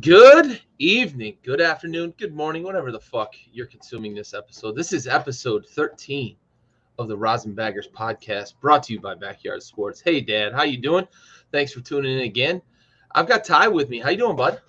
Good evening, good afternoon, good morning, whatever the fuck you're consuming this episode. This is episode 13 of the RosinBaggers podcast, brought to you by Backyard Sports. Hey, Dad, how you doing? Thanks for tuning in again. I've got Ty with me. How you doing, bud?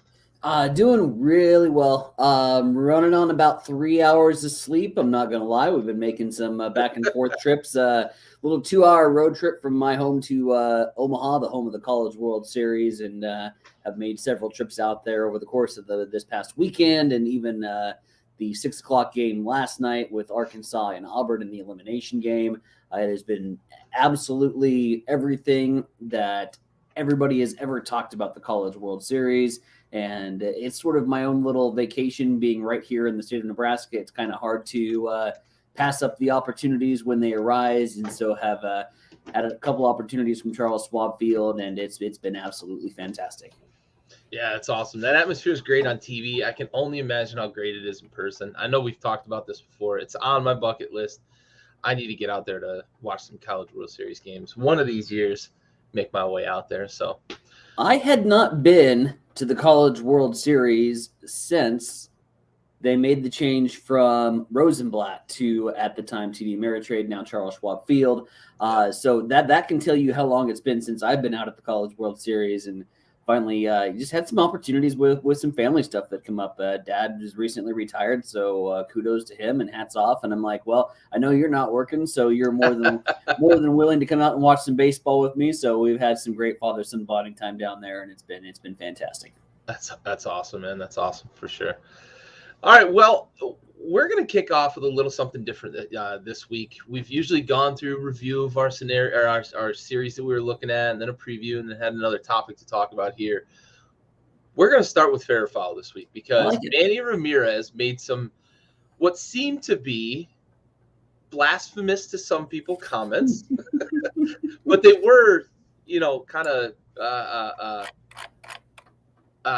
Doing really well. Running on about 3 hours of sleep. I'm not gonna lie. We've been making some back and forth trips. Little 2 hour road trip from my home to Omaha, the home of the College World Series, and have made several trips out there over the course of this past weekend, and even the 6 o'clock game last night with Arkansas and Auburn in the elimination game. It has been absolutely everything that everybody has ever talked about the College World Series. And it's sort of my own little vacation being right here in the state of Nebraska. It's kind of hard to pass up the opportunities when they arise. And so have had a couple opportunities from Charles Schwab Field, and it's been absolutely fantastic. Yeah, it's awesome. That atmosphere is great on TV. I can only imagine how great it is in person. I know we've talked about this before. It's on my bucket list. I need to get out there to watch some College World Series games. One of these years, make my way out there. So I had not been to the College World Series since they made the change from Rosenblatt to, at the time, TD Ameritrade, now Charles Schwab Field. So that can tell you how long it's been since I've been out at the College World Series, and finally just had some opportunities with some family stuff that come up. Dad is recently retired, so kudos to him and hats off. And I'm like, well, I know you're not working, so you're more than willing to come out and watch some baseball with me. So we've had some great father-son bonding time down there, and it's been fantastic. That's awesome, man. That's awesome for sure. All right, well, we're going to kick off with a little something different this week. We've usually gone through a review of our scenario, or our series that we were looking at, and then a preview, and then had another topic to talk about here. We're going to start with fair or foul this week because Manny Ramirez made some what seemed to be blasphemous to some people comments, but they were, kind of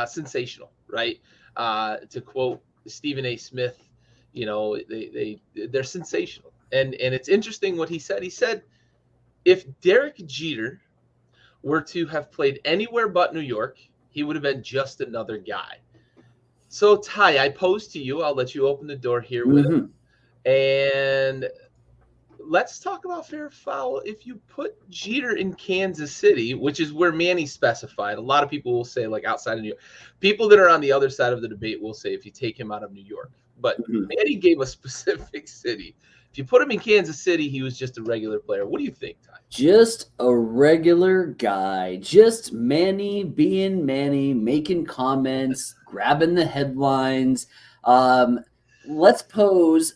sensational, right? To quote Stephen A. Smith, they're sensational. And it's interesting what he said. He said, if Derek Jeter were to have played anywhere but New York, he would have been just another guy. So, Ty, I pose to you, I'll let you open the door here with him. And let's talk about fair or foul. If you put Jeter in Kansas City, which is where Manny specified, a lot of people will say like outside of New York. People that are on the other side of the debate will say if you take him out of New York. But Manny gave a specific city. If you put him in Kansas City, he was just a regular player. What do you think, Ty? Just a regular guy. Just Manny being Manny, making comments, grabbing the headlines. Let's pose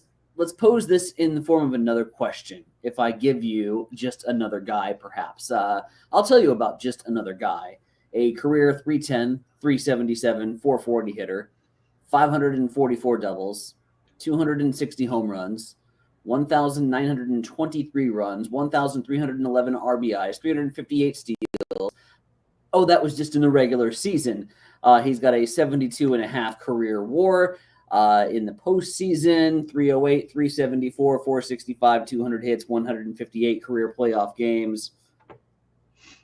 this in the form of another question. If I give you just another guy, perhaps. I'll tell you about just another guy. A career 310, 377, 440 hitter, 544 doubles, 260 home runs, 1,923 runs, 1,311 RBIs, 358 steals. Oh, that was just in the regular season. He's got a 72.5 career WAR. In the postseason, 308, 374, 465, 200 hits, 158 career playoff games.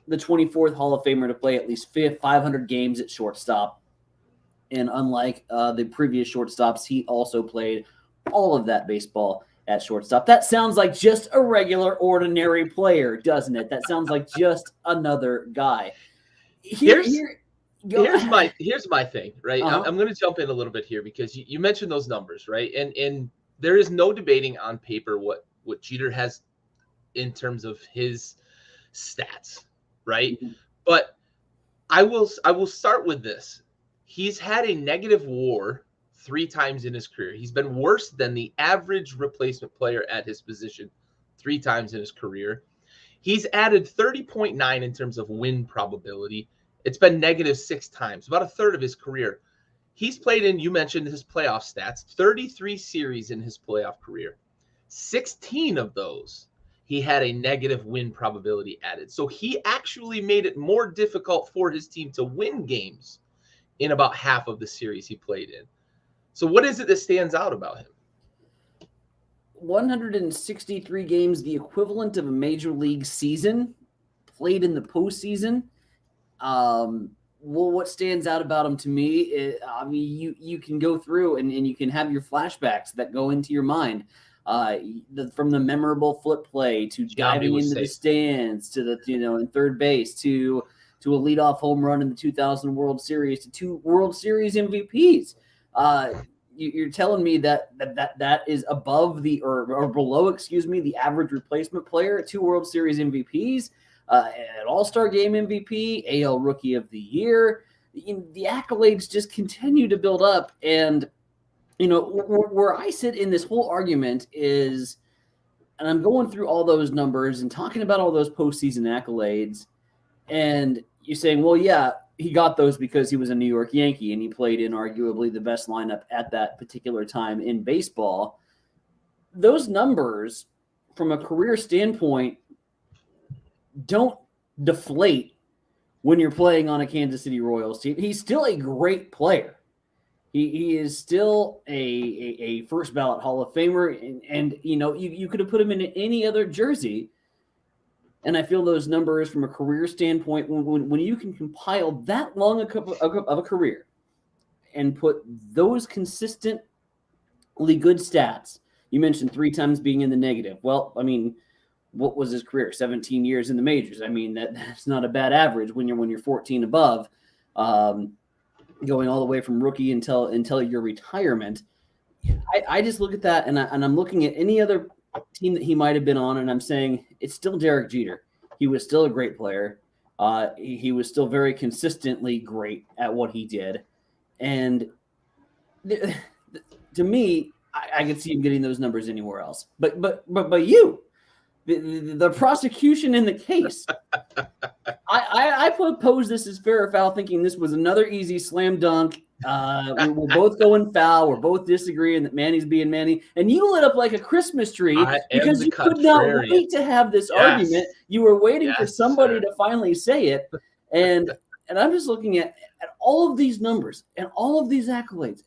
The 24th Hall of Famer to play at least 500 games at shortstop. And unlike the previous shortstops, he also played all of that baseball at shortstop. That sounds like just a regular, ordinary player, doesn't it? That sounds like just another guy. Here's my thing, right? I'm going to jump in a little bit here because you mentioned those numbers, right? And there is no debating on paper what Jeter has in terms of his stats, right? Mm-hmm. But I will start with this. He's had a negative WAR 3 times in his career. He's been worse than the average replacement player at his position 3 times in his career. He's added 30.9 in terms of win probability. It's been negative 6 times, about a third of his career. He's played in, you mentioned his playoff stats, 33 series in his playoff career. 16 of those, he had a negative win probability added. So he actually made it more difficult for his team to win games in about half of the series he played in. So what is it that stands out about him? 163 games, the equivalent of a major league season, played in the postseason. well, what stands out about him to me is, I mean, you can go through and you can have your flashbacks that go into your mind. From the memorable flip play to diving into the stands to the, in third base to a leadoff home run in the 2000 World Series to 2 World Series MVPs. You're telling me that is above or below, the average replacement player, 2 World Series MVPs, an All-Star Game MVP, AL Rookie of the Year. The accolades just continue to build up, and where I sit in this whole argument is, and I'm going through all those numbers and talking about all those postseason accolades, and you're saying, well, yeah, he got those because he was a New York Yankee and he played in arguably the best lineup at that particular time in baseball. Those numbers, from a career standpoint, don't deflate when you're playing on a Kansas City Royals team. He's still a great player. He is still a first ballot Hall of Famer, and you could have put him in any other jersey. And I feel those numbers from a career standpoint, when you can compile that long of a career and put those consistently good stats, you mentioned 3 times being in the negative. Well, I mean, what was his career? 17 years in the majors. I mean, that's not a bad average when you're 14 above. Going all the way from rookie until your retirement. I just look at that and I'm looking at any other team that he might have been on, and I'm saying it's still Derek Jeter. He was still a great player. He was still very consistently great at what he did. And to me, I could see him getting those numbers anywhere else. But you, the prosecution in the case, I propose this as fair or foul, thinking this was another easy slam dunk. We're both going foul. We're both disagreeing that Manny's being Manny. And you lit up like a Christmas tree because you could not wait to have this argument. You were waiting for somebody to finally say it. And I'm just looking at all of these numbers and all of these accolades.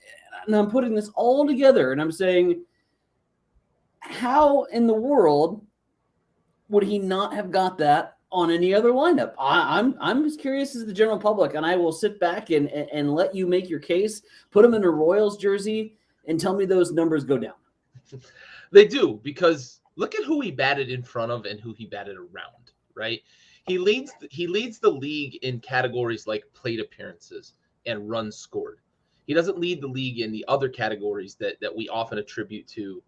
And I'm putting this all together. And I'm saying, how in the world would he not have got that on any other lineup? I'm as curious as the general public, and I will sit back and let you make your case, put him in a Royals jersey, and tell me those numbers go down. They do, because look at who he batted in front of and who he batted around, right? He leads the league in categories like plate appearances and runs scored. He doesn't lead the league in the other categories that we often attribute to,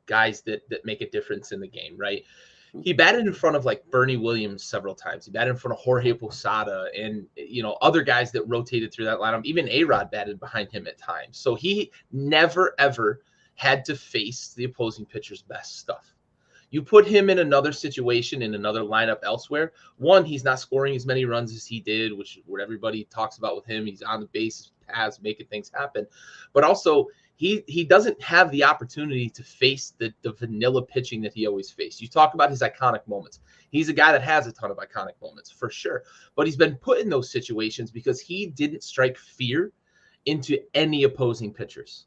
guys that make a difference in the game, right? He batted in front of like Bernie Williams several times. He batted in front of Jorge Posada and, other guys that rotated through that lineup. Even A-Rod batted behind him at times. So he never, ever had to face the opposing pitcher's best stuff. You put him in another situation, in another lineup elsewhere. One, he's not scoring as many runs as he did, which is what everybody talks about with him. He's on the base paths, making things happen. But also, he doesn't have the opportunity to face the vanilla pitching that he always faced. You talk about his iconic moments. He's a guy that has a ton of iconic moments, for sure. But he's been put in those situations because he didn't strike fear into any opposing pitchers.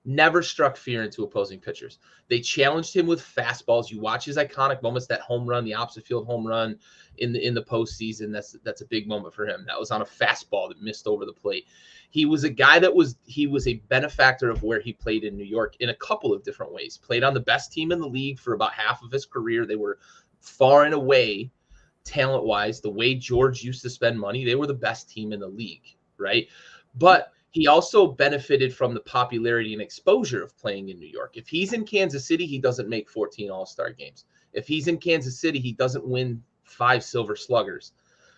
Never struck fear into opposing pitchers. They challenged him with fastballs. You watch his iconic moments, that home run, the opposite field home run in the postseason. That's a big moment for him. That was on a fastball that missed over the plate. He was a guy he was a benefactor of where he played in New York in a couple of different ways. Played on the best team in the league for about half of his career. They were far and away, talent-wise, the way George used to spend money, they were the best team in the league, right? But he also benefited from the popularity and exposure of playing in New York. If he's in Kansas City, he doesn't make 14 All-Star games. If he's in Kansas City, he doesn't win 5 Silver Sluggers.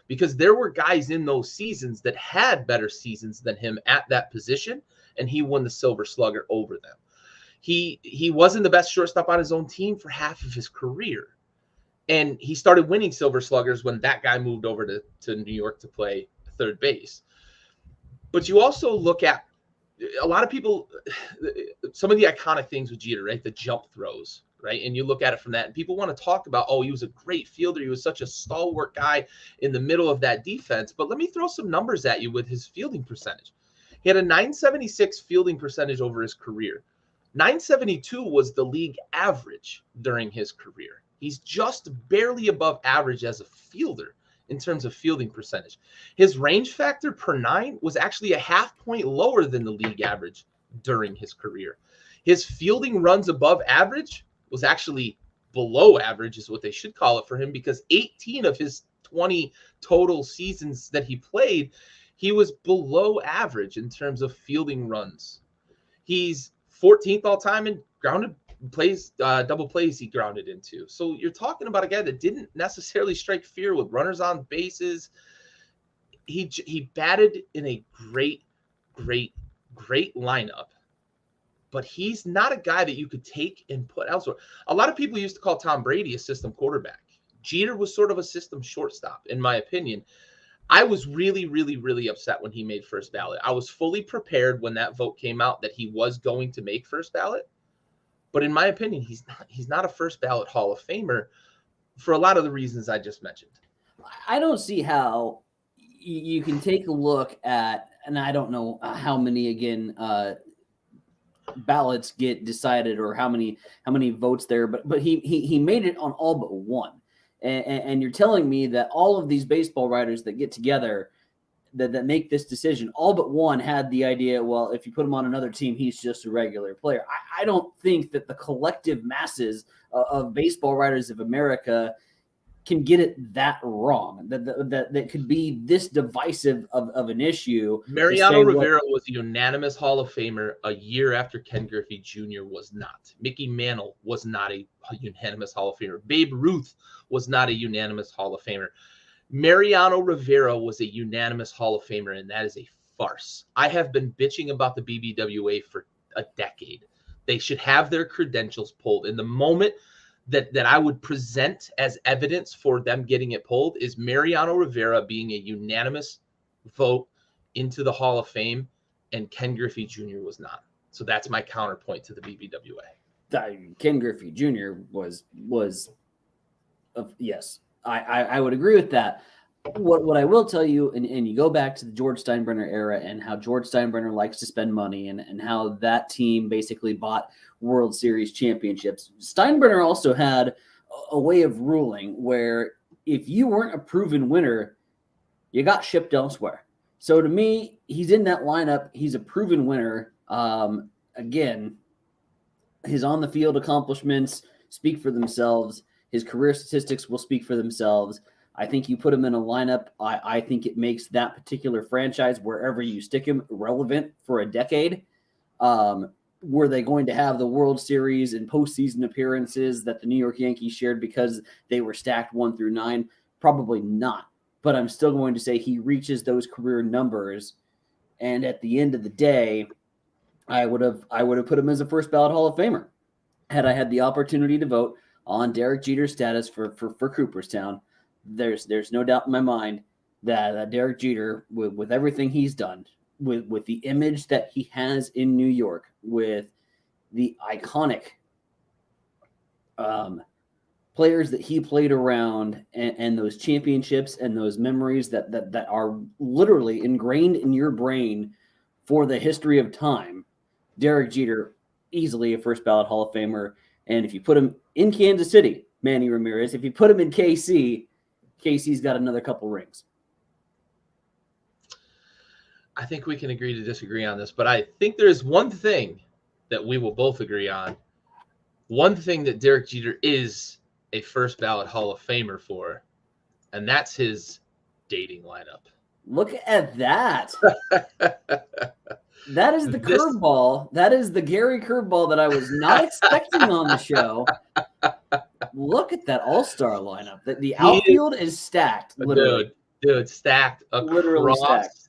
Because there were guys in those seasons that had better seasons than him at that position, and he won the Silver Slugger over them. He wasn't the best shortstop on his own team for half of his career. And he started winning Silver Sluggers when that guy moved over to New York to play third base. But you also look at a lot of people, some of the iconic things with Jeter, right? The jump throws, right? And you look at it from that, and people want to talk about, he was a great fielder. He was such a stalwart guy in the middle of that defense. But let me throw some numbers at you with his fielding percentage. He had a 976 fielding percentage over his career. 972 was the league average during his career. He's just barely above average as a fielder in terms of fielding percentage. His range factor per 9 was actually a half point lower than the league average during his career. His fielding runs above average was actually below average, is what they should call it for him, because 18 of his 20 total seasons that he played, he was below average in terms of fielding runs. He's 14th all time in grounded plays, double plays he grounded into. So you're talking about a guy that didn't necessarily strike fear with runners on bases. He batted in a great lineup, but he's not a guy that you could take and put elsewhere. A lot of people used to call Tom Brady a system quarterback. Jeter was sort of a system shortstop, in my opinion. I was really upset when he made first ballot. I was fully prepared when that vote came out that he was going to make first ballot. But in my opinion, he's not a first ballot Hall of Famer for a lot of the reasons I just mentioned. I don't see how you can take a look at, and I don't know how many, again, ballots get decided or how many votes there, but he made it on all but one. And you're telling me that all of these baseball writers that get together that make this decision, all but one had the idea, well, if you put him on another team, he's just a regular player. I don't think that the collective masses of baseball writers of America can get it that wrong, that could be this divisive of an issue. Mariano Rivera was a unanimous Hall of Famer a year after Ken Griffey Jr. was not. Mickey Mantle was not a unanimous Hall of Famer. Babe Ruth was not a unanimous Hall of Famer. Mariano Rivera was a unanimous Hall of Famer, and that is a farce. I have been bitching about the BBWA for a decade. They should have their credentials pulled. And the moment that I would present as evidence for them getting it pulled is Mariano Rivera being a unanimous vote into the Hall of Fame, and Ken Griffey Jr. was not. So that's my counterpoint to the BBWA. Ken Griffey Jr. was yes. I would agree with that. What I will tell you, and you go back to the George Steinbrenner era and how George Steinbrenner likes to spend money and how that team basically bought World Series championships. Steinbrenner also had a way of ruling where if you weren't a proven winner, you got shipped elsewhere. So to me, he's in that lineup. He's a proven winner. Again, his on-the-field accomplishments speak for themselves. His career statistics will speak for themselves. I think you put him in a lineup. I think it makes that particular franchise, wherever you stick him, relevant for a decade. Were they going to have the World Series and postseason appearances that the New York Yankees shared because they were stacked 1 through 9? Probably not. But I'm still going to say he reaches those career numbers. And at the end of the day, I would have put him as a first ballot Hall of Famer had I had the opportunity to vote on Derek Jeter's status for Cooperstown. There's no doubt in my mind that Derek Jeter, with everything he's done, with the image that he has in New York, with the iconic players that he played around, and those championships and those memories that are literally ingrained in your brain for the history of time, Derek Jeter, easily a first ballot Hall of Famer. And if you put him in Kansas City, Manny Ramirez, if you put him in KC, KC's got another couple rings. I think we can agree to disagree on this, but I think there's one thing that we will both agree on. One thing that Derek Jeter is a first ballot Hall of Famer for, and that's his dating lineup. Look at that. That is the curveball. That is the Gary curveball that I was not expecting on the show. Look at that all-star lineup. The outfield is stacked, literally. Dude, stacked across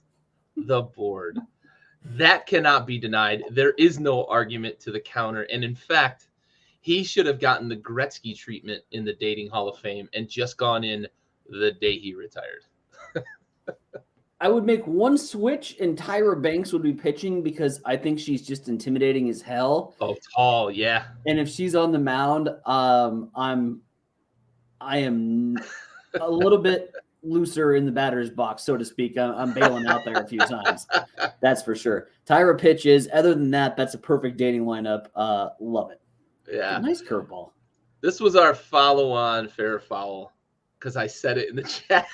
the board. That cannot be denied. There is no argument to the counter. And in fact, he should have gotten the Gretzky treatment in the Dating Hall of Fame and just gone in the day he retired. I would make one switch, and Tyra Banks would be pitching because I think she's just intimidating as hell. Oh, tall, yeah. And if she's on the mound, I am a little bit looser in the batter's box, so to speak. I'm bailing out there a few times. That's for sure. Tyra pitches. Other than that, that's a perfect dating lineup. Love it. Yeah. Nice curveball. This was our follow-on fair or foul because I said it in the chat.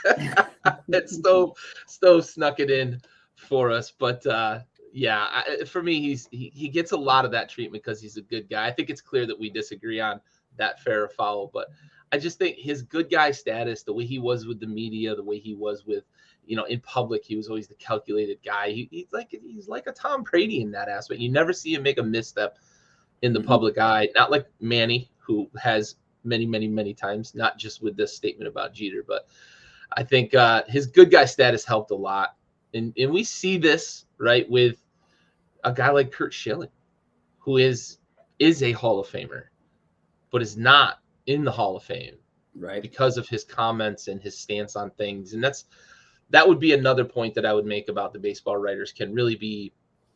And Stove snuck it in for us. But for me, he gets a lot of that treatment because he's a good guy. I think it's clear that we disagree on that fair or foul, but I just think his good guy status, the way he was with the media, the way he was with, in public, he was always the calculated guy. He's like a Tom Brady in that aspect. You never see him make a misstep in the public eye, not like Manny, who has many, many, many times, not just with this statement about Jeter, but I think his good guy status helped a lot. And we see this, right, with a guy like Curt Schilling, who is a Hall of Famer, but is not in the Hall of Fame, right, because of his comments and his stance on things. And that would be another point that I would make about the baseball writers can really be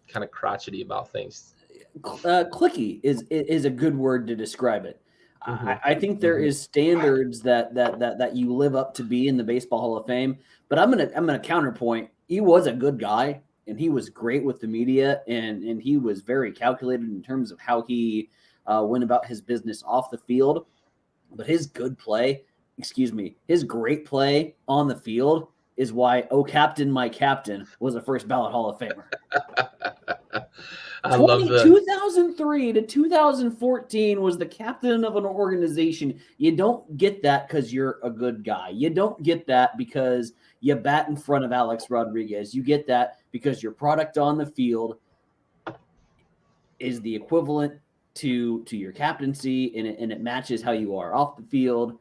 kind of crotchety about things. Clicky is a good word to describe it. I think there is standards that you live up to be in the Baseball Hall of Fame, but I'm gonna counterpoint. He was a good guy, and he was great with the media, and he was very calculated in terms of how he went about his business off the field. But his great play on the field is why "Oh Captain, My Captain" was a first ballot Hall of Famer. 2003 to 2014 was the captain of an organization. You don't get that because you're a good guy. You don't get that because you bat in front of Alex Rodriguez. You get that because your product on the field is the equivalent to your captaincy, and it matches how you are off the field.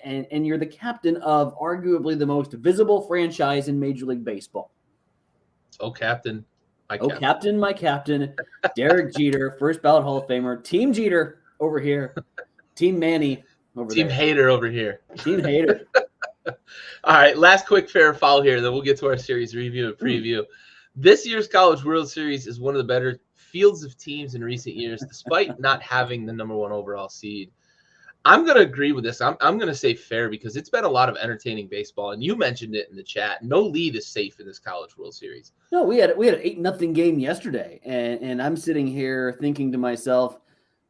And you're the captain of arguably the most visible franchise in Major League Baseball. Oh, Captain. Captain, my captain, Derek Jeter, first ballot Hall of Famer. Team Jeter over here. Team Manny over Team there. Hater over here. Team Hater. All right, last quick fair or foul here, then we'll get to our series review and preview. This year's College World Series is one of the better fields of teams in recent years, despite not having the number 1 overall seed. I'm going to agree with this. I'm going to say fair because it's been a lot of entertaining baseball, and you mentioned it in the chat. No lead is safe in this College World Series. No, we had an 8-0 game yesterday, and I'm sitting here thinking to myself,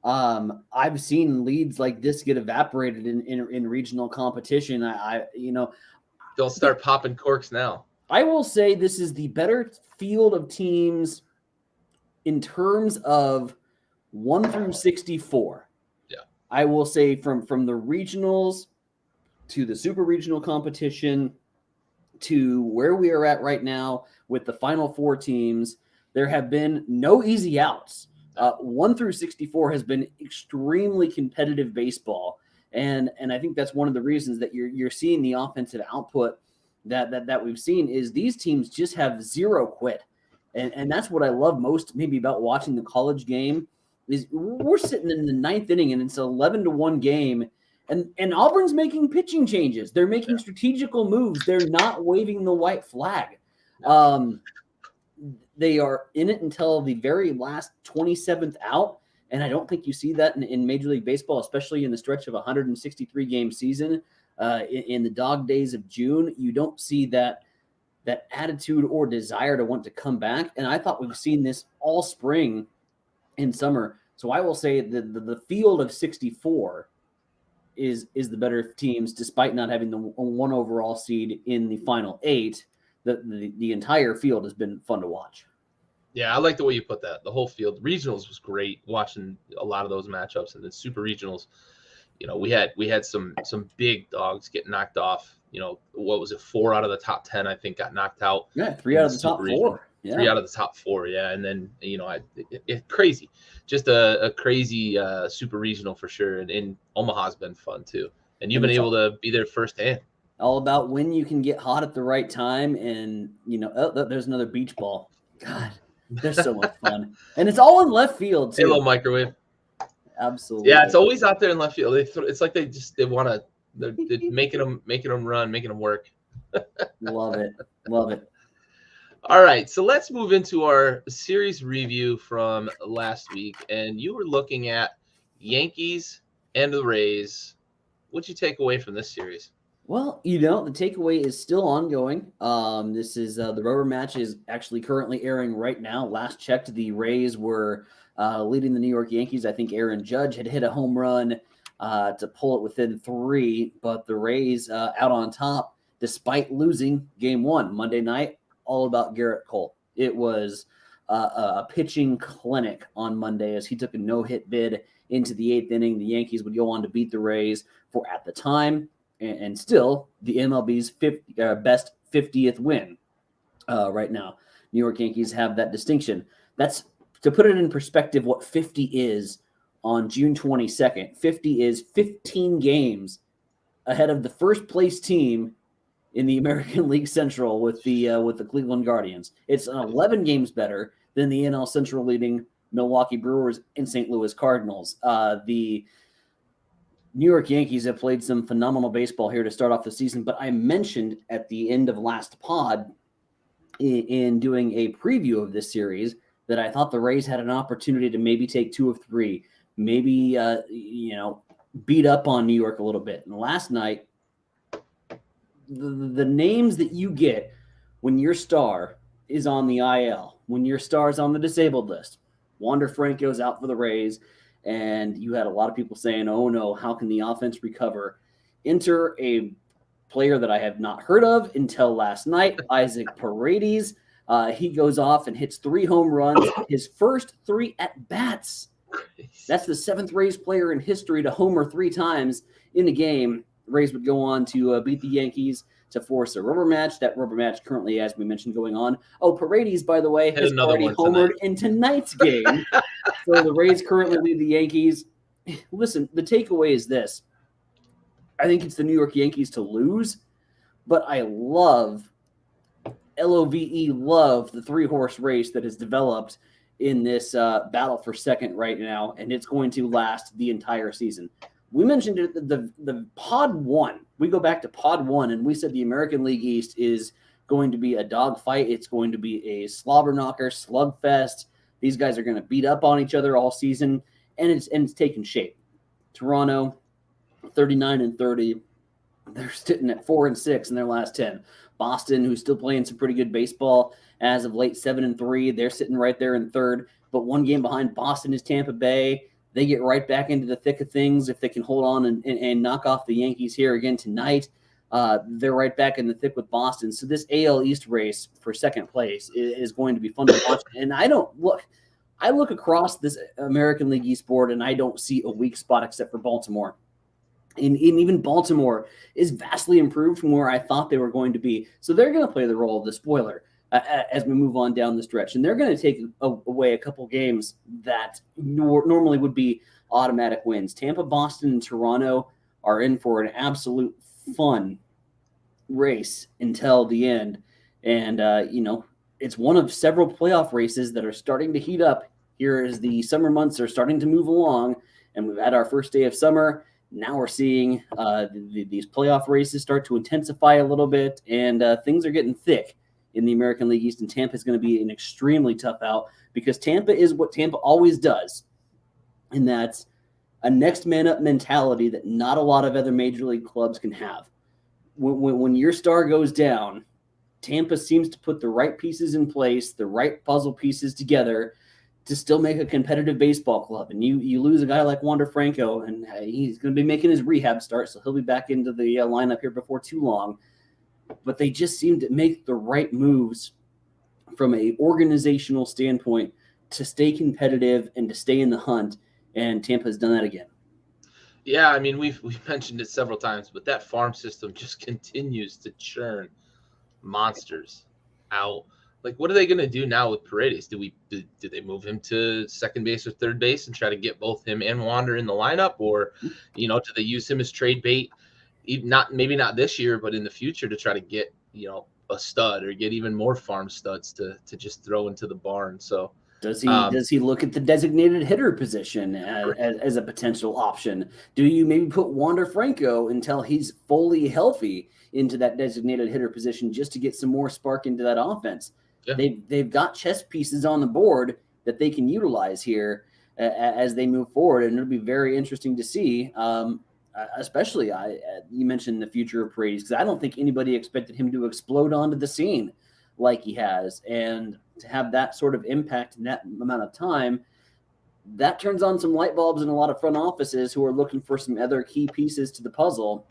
I've seen leads like this get evaporated in regional competition. Don't start popping corks now. I will say this is the better field of teams in terms of 1 through 64. I will say from the regionals to the super regional competition to where we are at right now with the final 4 teams, there have been no easy outs. 1 through 64 has been extremely competitive baseball. And I think that's one of the reasons that you're seeing the offensive output that we've seen is these teams just have zero quit. And that's what I love most maybe about watching the college game. Is we're sitting in the 9th inning and it's an 11-1 game, and Auburn's making pitching changes. They're making strategical moves. They're not waving the white flag. They are in it until the very last 27th out, and I don't think you see that in Major League Baseball, especially in the stretch of a 163-game season. In the dog days of June, you don't see that attitude or desire to want to come back, and I thought we've seen this all spring in summer. So I will say the field of 64 is the better teams, despite not having the 1 overall seed in the final 8. The entire field has been fun to watch. Yeah, I like the way you put that. The whole field. Regionals was great watching a lot of those matchups, and then super regionals. We had some big dogs get knocked off. What was it? 4 out of the top 10, I think, got knocked out. Yeah, 3 out of the top 4. Yeah. 3 out of the top 4, yeah. And then, it's crazy. Just a crazy super regional for sure. And Omaha's been fun, too. And you've been able to be there firsthand. All about when you can get hot at the right time. And, there's another beach ball. God, they're so much fun. And it's all in left field, too. Halo microwave. Absolutely. Yeah, it's always out there in left field. It's like they want to – they're making them run, making them work. Love it. Love it. All right, so let's move into our series review from last week. And you were looking at Yankees and the Rays. What'd you take away from this series? Well, the takeaway is still ongoing. This is the rubber match is actually currently airing right now. Last checked, the Rays were leading the New York Yankees. I think Aaron Judge had hit a home run to pull it within 3, but the Rays out on top despite losing game 1 Monday night. All about Garrett Cole. It was a pitching clinic on Monday as he took a no-hit bid into the 8th inning. The Yankees would go on to beat the Rays for, at the time, and still the MLB's best 50th win right now. New York Yankees have that distinction. That's, to put it in perspective, what 50 is on June 22nd. 50 is 15 games ahead of the first place team in the American League Central with the Cleveland Guardians. It's 11 games better than the NL Central leading Milwaukee Brewers and St. Louis Cardinals. The New York Yankees have played some phenomenal baseball here to start off the season, but I mentioned at the end of last pod in doing a preview of this series that I thought the Rays had an opportunity to maybe take 2 of 3, maybe beat up on New York a little bit. And last night, the names that you get when your star is on the IL, when your star is on the disabled list, Wander Franco's out for the Rays, and you had a lot of people saying, oh no, how can the offense recover? Enter a player that I have not heard of until last night, Isaac Paredes. He goes off and hits 3 home runs, his first 3 at-bats. That's the 7th Rays player in history to homer 3 times in a game. The Rays would go on to beat the Yankees to force a rubber match. That rubber match currently, as we mentioned, going on. Oh, Paredes, by the way, has already homered in tonight's game. So the Rays currently lead the Yankees. Listen, the takeaway is this. I think it's the New York Yankees to lose, but I love the 3-horse race that has developed in this battle for second right now, and it's going to last the entire season. We mentioned it, the pod 1. We go back to pod 1, and we said the American League East is going to be a dogfight. It's going to be a slobber knocker, slugfest. These guys are going to beat up on each other all season, and it's taking shape. Toronto, 39-30. They're sitting at 4-6 in their last 10. Boston, who's still playing some pretty good baseball as of late, 7-3. They're sitting right there in 3rd, but 1 game behind Boston is Tampa Bay. They get right back into the thick of things if they can hold on and knock off the Yankees here again tonight. They're right back in the thick with Boston. So this AL East race for second place is going to be fun to watch. And I look across this American League East board, and I don't see a weak spot except for Baltimore. And even Baltimore is vastly improved from where I thought they were going to be. So they're going to play the role of the spoiler as we move on down the stretch. And they're going to take away a couple games that normally would be automatic wins. Tampa, Boston, and Toronto are in for an absolute fun race until the end. And, it's one of several playoff races that are starting to heat up here as the summer months are starting to move along. And we've had our first day of summer. Now we're seeing these playoff races start to intensify a little bit, and things are getting thick in the American League East, and Tampa is going to be an extremely tough out because Tampa is what Tampa always does, and that's a next man up mentality that not a lot of other major league clubs can have. When your star goes down, Tampa seems to put the right pieces in place, the right puzzle pieces together to still make a competitive baseball club. And you lose a guy like Wander Franco, and he's going to be making his rehab start, so he'll be back into the lineup here before too long. But they just seem to make the right moves from an organizational standpoint to stay competitive and to stay in the hunt, and Tampa has done that again. Yeah, I mean, we've mentioned it several times, but that farm system just continues to churn monsters out. Like, what are they going to do now with Paredes? Do they move him to second base or third base and try to get both him and Wander in the lineup, or do they use him as trade bait? Maybe not this year, but in the future to try to get a stud or get even more farm studs to just throw into the barn. So does he look at the designated hitter position as a potential option? Do you maybe put Wander Franco until he's fully healthy into that designated hitter position just to get some more spark into that offense? Yeah. They've got chess pieces on the board that they can utilize here as they move forward, and it'll be very interesting to see. Especially, you mentioned the future of Paredes, because I don't think anybody expected him to explode onto the scene like he has, and to have that sort of impact in that amount of time. that turns on some light bulbs in a lot of front offices who are looking for some other key pieces to the puzzle.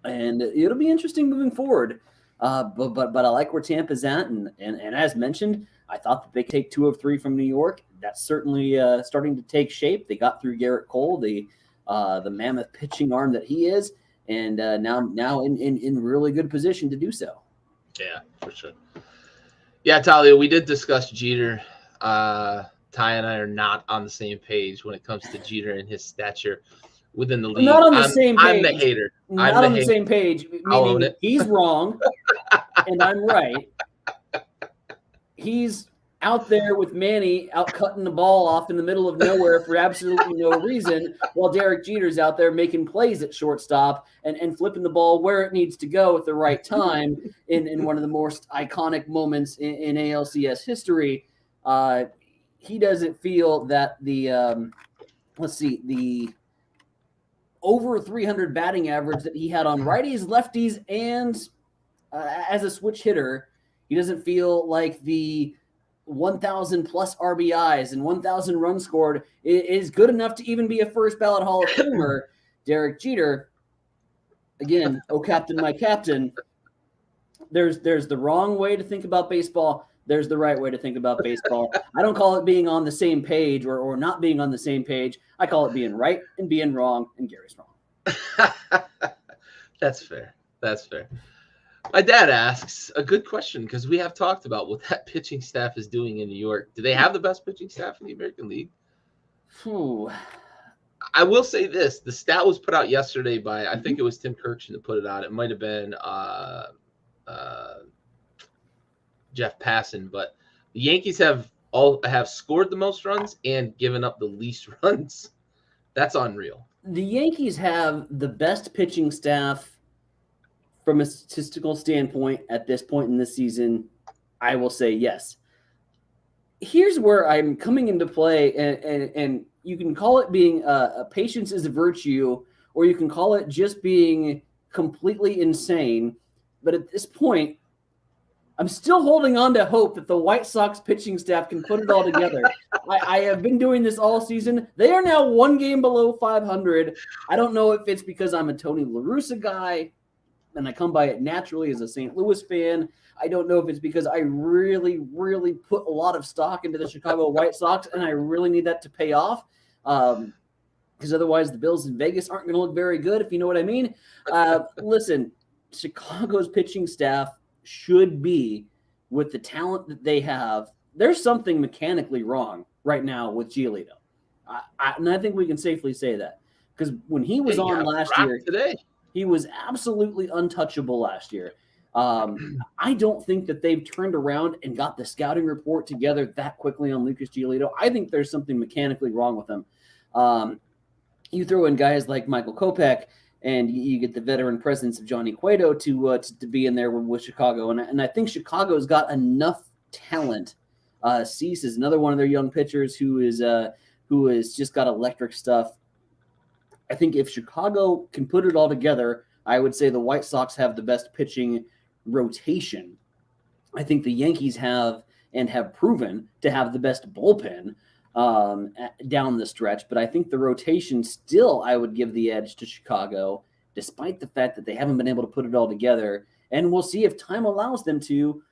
And it'll be interesting moving forward. But I like where Tampa's at. And as mentioned, I thought that they could take 2 of 3 from New York. That's certainly starting to take shape. They got through Garrett Cole, the mammoth pitching arm that he is, and now in really good position to do so. Yeah, for sure. Yeah, Talia, we did discuss Jeter. Ty and I are not on the same page when it comes to Jeter and his stature within the league. Not on the same page. I'm the hater. Not on the same page, meaning he's wrong and I'm right. He's out there with Manny out cutting the ball off in the middle of nowhere for absolutely no reason, while Derek Jeter's out there making plays at shortstop and flipping the ball where it needs to go at the right time in one of the most iconic moments in ALCS history. He doesn't feel that the over 300 batting average that he had on righties, lefties, and as a switch hitter, he doesn't feel like the 1,000 plus RBIs and 1,000 runs scored is good enough to even be a first ballot Hall of Famer. Derek Jeter, again, oh captain, my captain. There's the wrong way to think about baseball. There's the right way to think about baseball. I don't call it being on the same page or not being on the same page. I call it being right and being wrong, and Gary's wrong. That's fair. That's fair. My dad asks a good question because we have talked about what that pitching staff is doing in New York. Do they have the best pitching staff in the American League? I will say this. The stat was put out yesterday by, I think it was Tim Kirkshin that put it out. It might have been Jeff Passan, but the Yankees have scored the most runs and given up the least runs. That's unreal. The Yankees have the best pitching staff from a statistical standpoint at this point in the season. I will say yes. Here's where I'm coming into play, and you can call it being a patience is a virtue, or you can call it just being completely insane. But at this point, I'm still holding on to hope that the White Sox pitching staff can put it all together. I have been doing this all season. They are now 1 game below 500. I don't know if it's because I'm a Tony La Russa guy and I come by it naturally as a St. Louis fan. I don't know if it's because I really, really put a lot of stock into the Chicago White Sox and I really need that to pay off. Because otherwise the Bills in Vegas aren't going to look very good, if you know what I mean. Listen, Chicago's pitching staff should be, with the talent that they have, there's something mechanically wrong right now with Giolito. And I think we can safely say that. Because when he was on last year, he was absolutely untouchable last year. I don't think that they've turned around and got the scouting report together that quickly on Lucas Giolito. I think there's something mechanically wrong with him. You throw in guys like Michael Kopech, and you get the veteran presence of Johnny Cueto to be in there with Chicago. And I think Chicago's got enough talent. Cease is another one of their young pitchers who has just got electric stuff. I think if Chicago can put it all together, I would say the White Sox have the best pitching rotation. I think the Yankees have proven to have the best bullpen down the stretch, but I think the rotation still, I would give the edge to Chicago, despite the fact that they haven't been able to put it all together. And we'll see if time allows them to,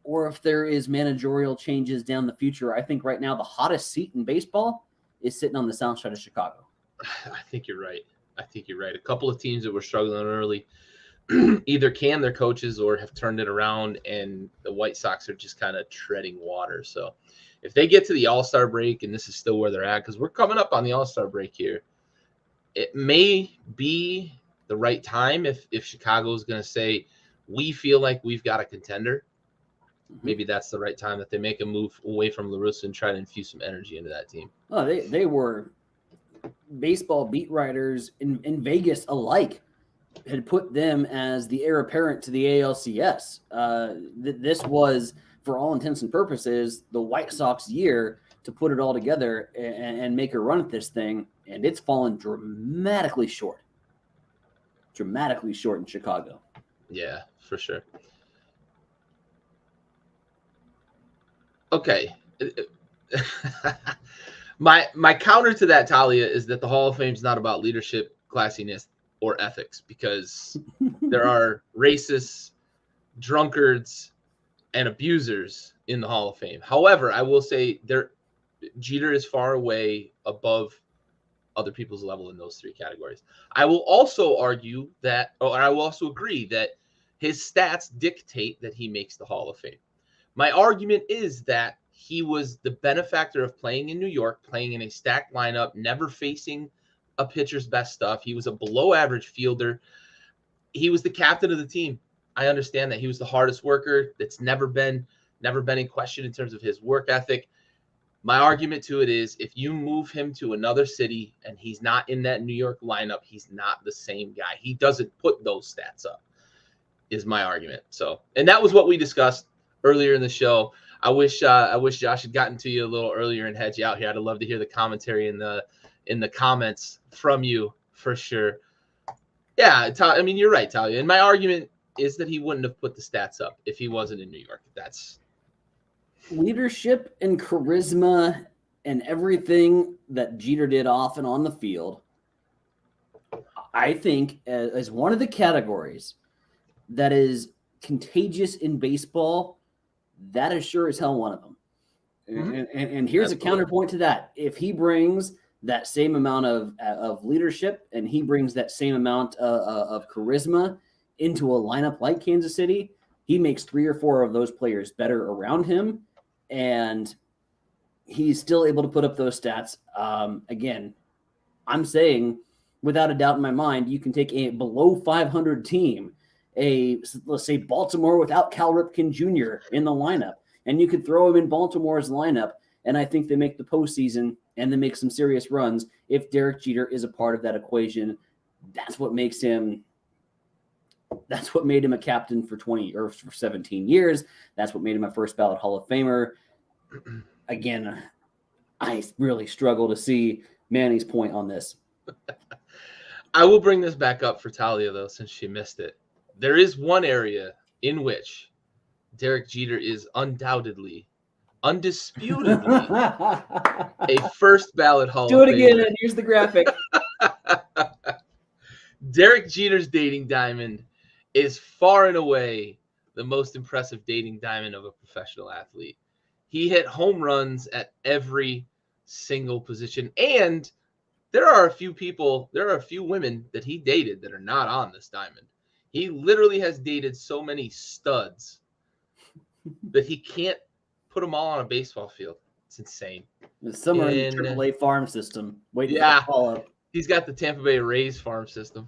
or if there is managerial changes down the future. I think right now the hottest seat in baseball is sitting on the south side of Chicago. I think you're right. A couple of teams that were struggling early either can their coaches or have turned it around, and the White Sox are just kind of treading water. So if they get to the All-Star break, and this is still where they're at, because we're coming up on the All-Star break here, it may be the right time if Chicago is going to say, we feel like we've got a contender. Maybe that's the right time that they make a move away from La Russa and try to infuse some energy into that team. Oh, they were baseball beat writers in Vegas alike had put them as the heir apparent to the ALCS. This was, for all intents and purposes, the White Sox year to put it all together and make a run at this thing, and it's fallen dramatically short in Chicago. Yeah, for sure. Okay. My counter to that, Talia, is that the Hall of Fame is not about leadership, classiness, or ethics, because there are racists, drunkards, and abusers in the Hall of Fame. However, I will say Jeter is far away above other people's level in those three categories. I will also argue that, or I will also agree that his stats dictate that he makes the Hall of Fame. My argument is that he was the benefactor of playing in New York, playing in a stacked lineup, never facing a pitcher's best stuff. He was a below average fielder. He was the captain of the team. I understand that he was the hardest worker. That's never been in question in terms of his work ethic. My argument to it is, if you move him to another city and he's not in that New York lineup, he's not the same guy. He doesn't put those stats up, is my argument. So, and that was what we discussed earlier in the show. I wish Josh had gotten to you a little earlier and had you out here. I'd love to hear the commentary in the comments from you for sure. Yeah, I mean, you're right, Talia. And my argument is that he wouldn't have put the stats up if he wasn't in New York. That's leadership and charisma and everything that Jeter did off and on the field. I think as one of the categories that is contagious in baseball, that is sure as hell one of them. Mm-hmm. And here's a counterpoint to that. If he brings that same amount of leadership and he brings that same amount of charisma into a lineup like Kansas City, he makes 3 or 4 of those players better around him, and he's still able to put up those stats. Again, I'm saying without a doubt in my mind, you can take a below 500 team, let's say Baltimore without Cal Ripken Jr. in the lineup, and you could throw him in Baltimore's lineup, and I think they make the postseason and they make some serious runs if Derek Jeter is a part of that equation. That's what made him a captain for 20 or for 17 years. That's what made him a first ballot Hall of Famer. Again, I really struggle to see Manny's point on this. I will bring this back up for Talia, though, since she missed it. There is one area in which Derek Jeter is undoubtedly, undisputably a first ballot Hall of Famer. Do it again, and here's the graphic. Derek Jeter's dating diamond is far and away the most impressive dating diamond of a professional athlete. He hit home runs at every single position. And there are a few women that he dated that are not on this diamond. He literally has dated so many studs that he can't put them all on a baseball field. It's insane. Some are in the AAA farm system. Yeah, he's got the Tampa Bay Rays farm system.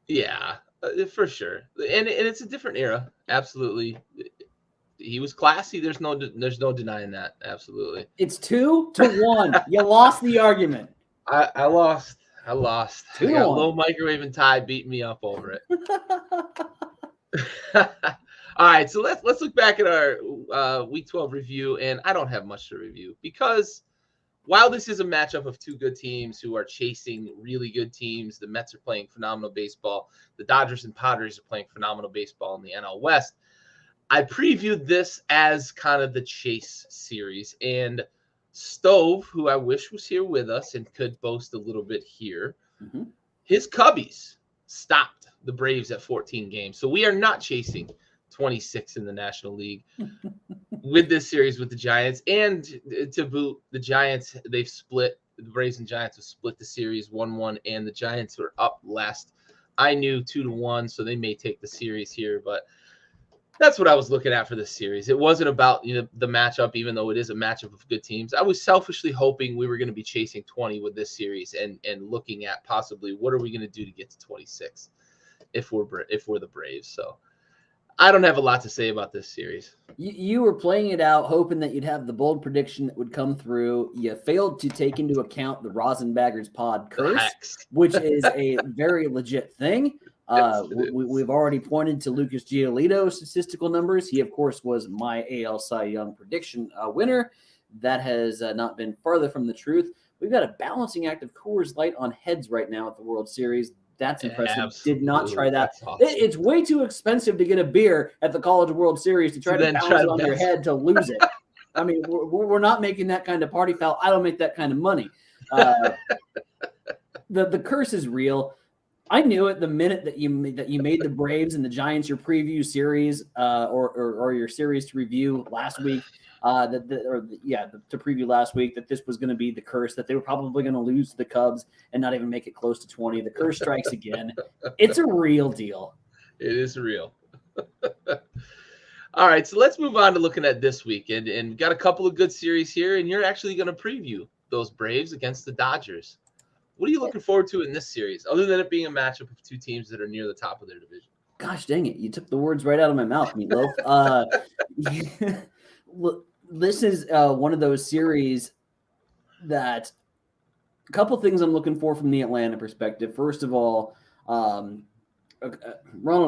Yeah, for sure. And it's a different era. Absolutely. He was classy. There's no denying that. Absolutely. It's 2-1. You lost the argument. I lost. I got low microwave and Ty beating me up over it. All right, so let's look back at our Week 12 review, and I don't have much to review because while this is a matchup of two good teams who are chasing really good teams, the Mets are playing phenomenal baseball, the Dodgers and Padres are playing phenomenal baseball in the NL West. I previewed this as kind of the chase series, and Stove, who I wish was here with us and could boast a little bit here, his Cubbies stopped the Braves at 14 games. So we are not chasing 26 in the National League with this series with the Giants. And to boot, the Giants, the Braves and Giants have split the series 1-1, and the Giants were up last. I knew 2-1, so they may take the series here, but that's what I was looking at for this series. It wasn't about the matchup, even though it is a matchup of good teams. I was selfishly hoping we were going to be chasing 20 with this series and looking at possibly what are we going to do to get to 26 if we're the Braves. So I don't have a lot to say about this series. You were playing it out, hoping that you'd have the bold prediction that would come through. You failed to take into account the RosinBaggers pod curse, which is a very legit thing. We've already pointed to Lucas Giolito's statistical numbers. He, of course, was my AL Cy Young prediction winner. That has not been farther from the truth. We've got a balancing act of Coors Light on heads right now at the World Series. That's impressive. Absolutely. Did not try that. Awesome. It's way too expensive to get a beer at the College World Series to try to bounce it on your head to lose it. I mean, we're not making that kind of party foul. I don't make that kind of money. The curse is real. I knew it the minute that you made the Braves and the Giants your preview series, or your series to review last week. To preview last week, that this was going to be the curse, that they were probably going to lose to the Cubs and not even make it close to 20. The curse strikes again. It's a real deal. It is real. All right, so let's move on to looking at this week, and got a couple of good series here, and you're actually going to preview those Braves against the Dodgers. What are you looking forward to in this series, other than it being a matchup of two teams that are near the top of their division? Gosh dang it, you took the words right out of my mouth, Meatloaf. This is one of those series that a couple things I'm looking for from the Atlanta perspective. First of all, Ronald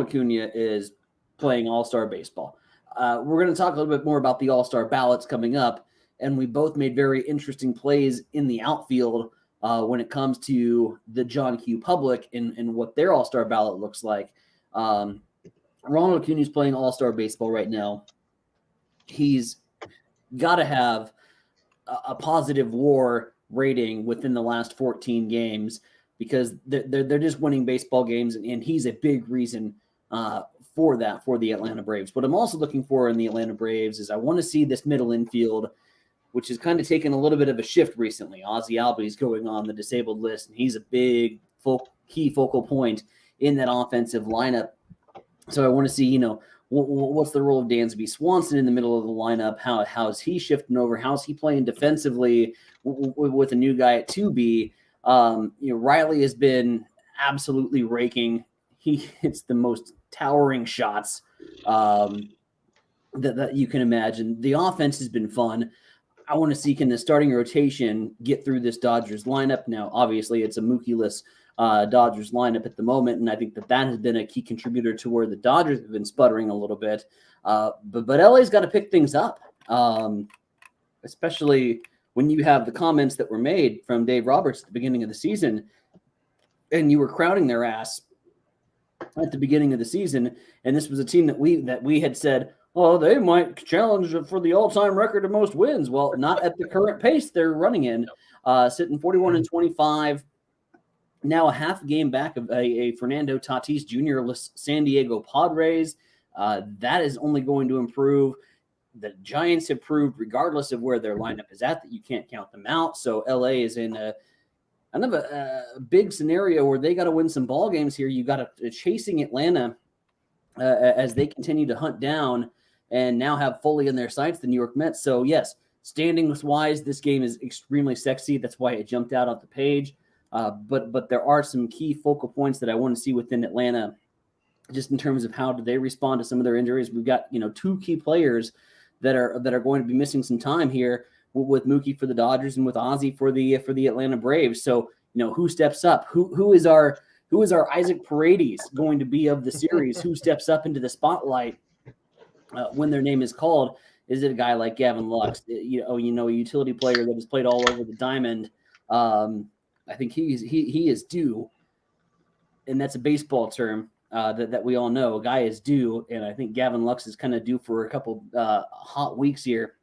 Acuna is playing all-star baseball. We're going to talk a little bit more about the all-star ballots coming up, and we both made very interesting plays in the outfield when it comes to the John Q. Public and what their all-star ballot looks like. Ronald Acuna is playing all-star baseball right now. He's got to have a positive WAR rating within the last 14 games because they're just winning baseball games, and he's a big reason for that for the Atlanta Braves. What I'm also looking for in the Atlanta Braves is I want to see this middle infield, which has kind of taken a little bit of a shift recently. Ozzie Albies going on the disabled list, and he's a big key focal point in that offensive lineup. So I want to see, what's the role of Dansby Swanson in the middle of the lineup? How's he shifting over? How's he playing defensively with a new guy at 2B? Riley has been absolutely raking. He hits the most towering shots that you can imagine. The offense has been fun. I want to see, can the starting rotation get through this Dodgers lineup? Now, obviously, it's a Mookie-less Dodgers lineup at the moment, and I think that has been a key contributor to where the Dodgers have been sputtering a little bit. But LA's got to pick things up, especially when you have the comments that were made from Dave Roberts at the beginning of the season, and you were crowding their ass at the beginning of the season, and this was a team that we had said, oh, they might challenge for the all-time record of most wins. Well, not at the current pace they're running in, sitting 41-25. Now a half game back of a Fernando Tatis Jr.-less San Diego Padres. That is only going to improve. The Giants have proved, regardless of where their lineup is at, that you can't count them out. So LA is in a big scenario where they got to win some ball games here. You got to chasing Atlanta as they continue to hunt down and now have fully in their sights the New York Mets. So yes, standings-wise, this game is extremely sexy. That's why it jumped out on the page. But there are some key focal points that I want to see within Atlanta, just in terms of how do they respond to some of their injuries. We've got two key players that are going to be missing some time here, with Mookie for the Dodgers and with Ozzie for the Atlanta Braves. So who steps up? Who is our Isaac Paredes going to be of the series? Who steps up into the spotlight when their name is called? Is it a guy like Gavin Lux? A utility player that has played all over the diamond. I think he is due, and that's a baseball term that we all know. A guy is due, and I think Gavin Lux is kind of due for a couple hot weeks here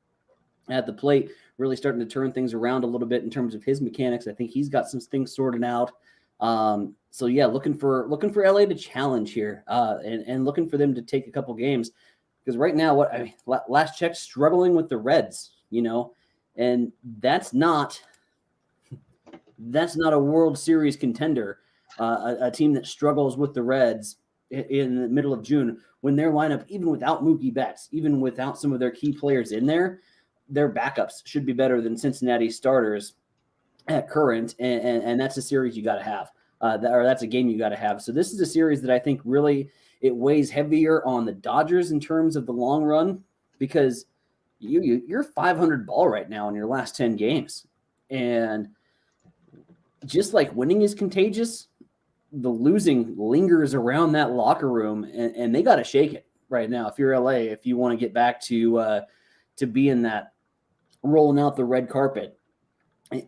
at the plate, really starting to turn things around a little bit in terms of his mechanics. I think he's got some things sorted out. So yeah, looking for LA to challenge here, and looking for them to take a couple games, because right now, last check, struggling with the Reds, and that's not a World Series contender, a team that struggles with the Reds in the middle of June, when their lineup, even without Mookie Betts, even without some of their key players in there, their backups should be better than Cincinnati starters at current, and that's a series you got to have, or that's a game you got to have. So this is a series that I think really it weighs heavier on the Dodgers in terms of the long run, because you're 500 ball right now in your last 10 games, and just like winning is contagious, the losing lingers around that locker room, and they got to shake it right now. If you're LA, if you want to get back to being that rolling out the red carpet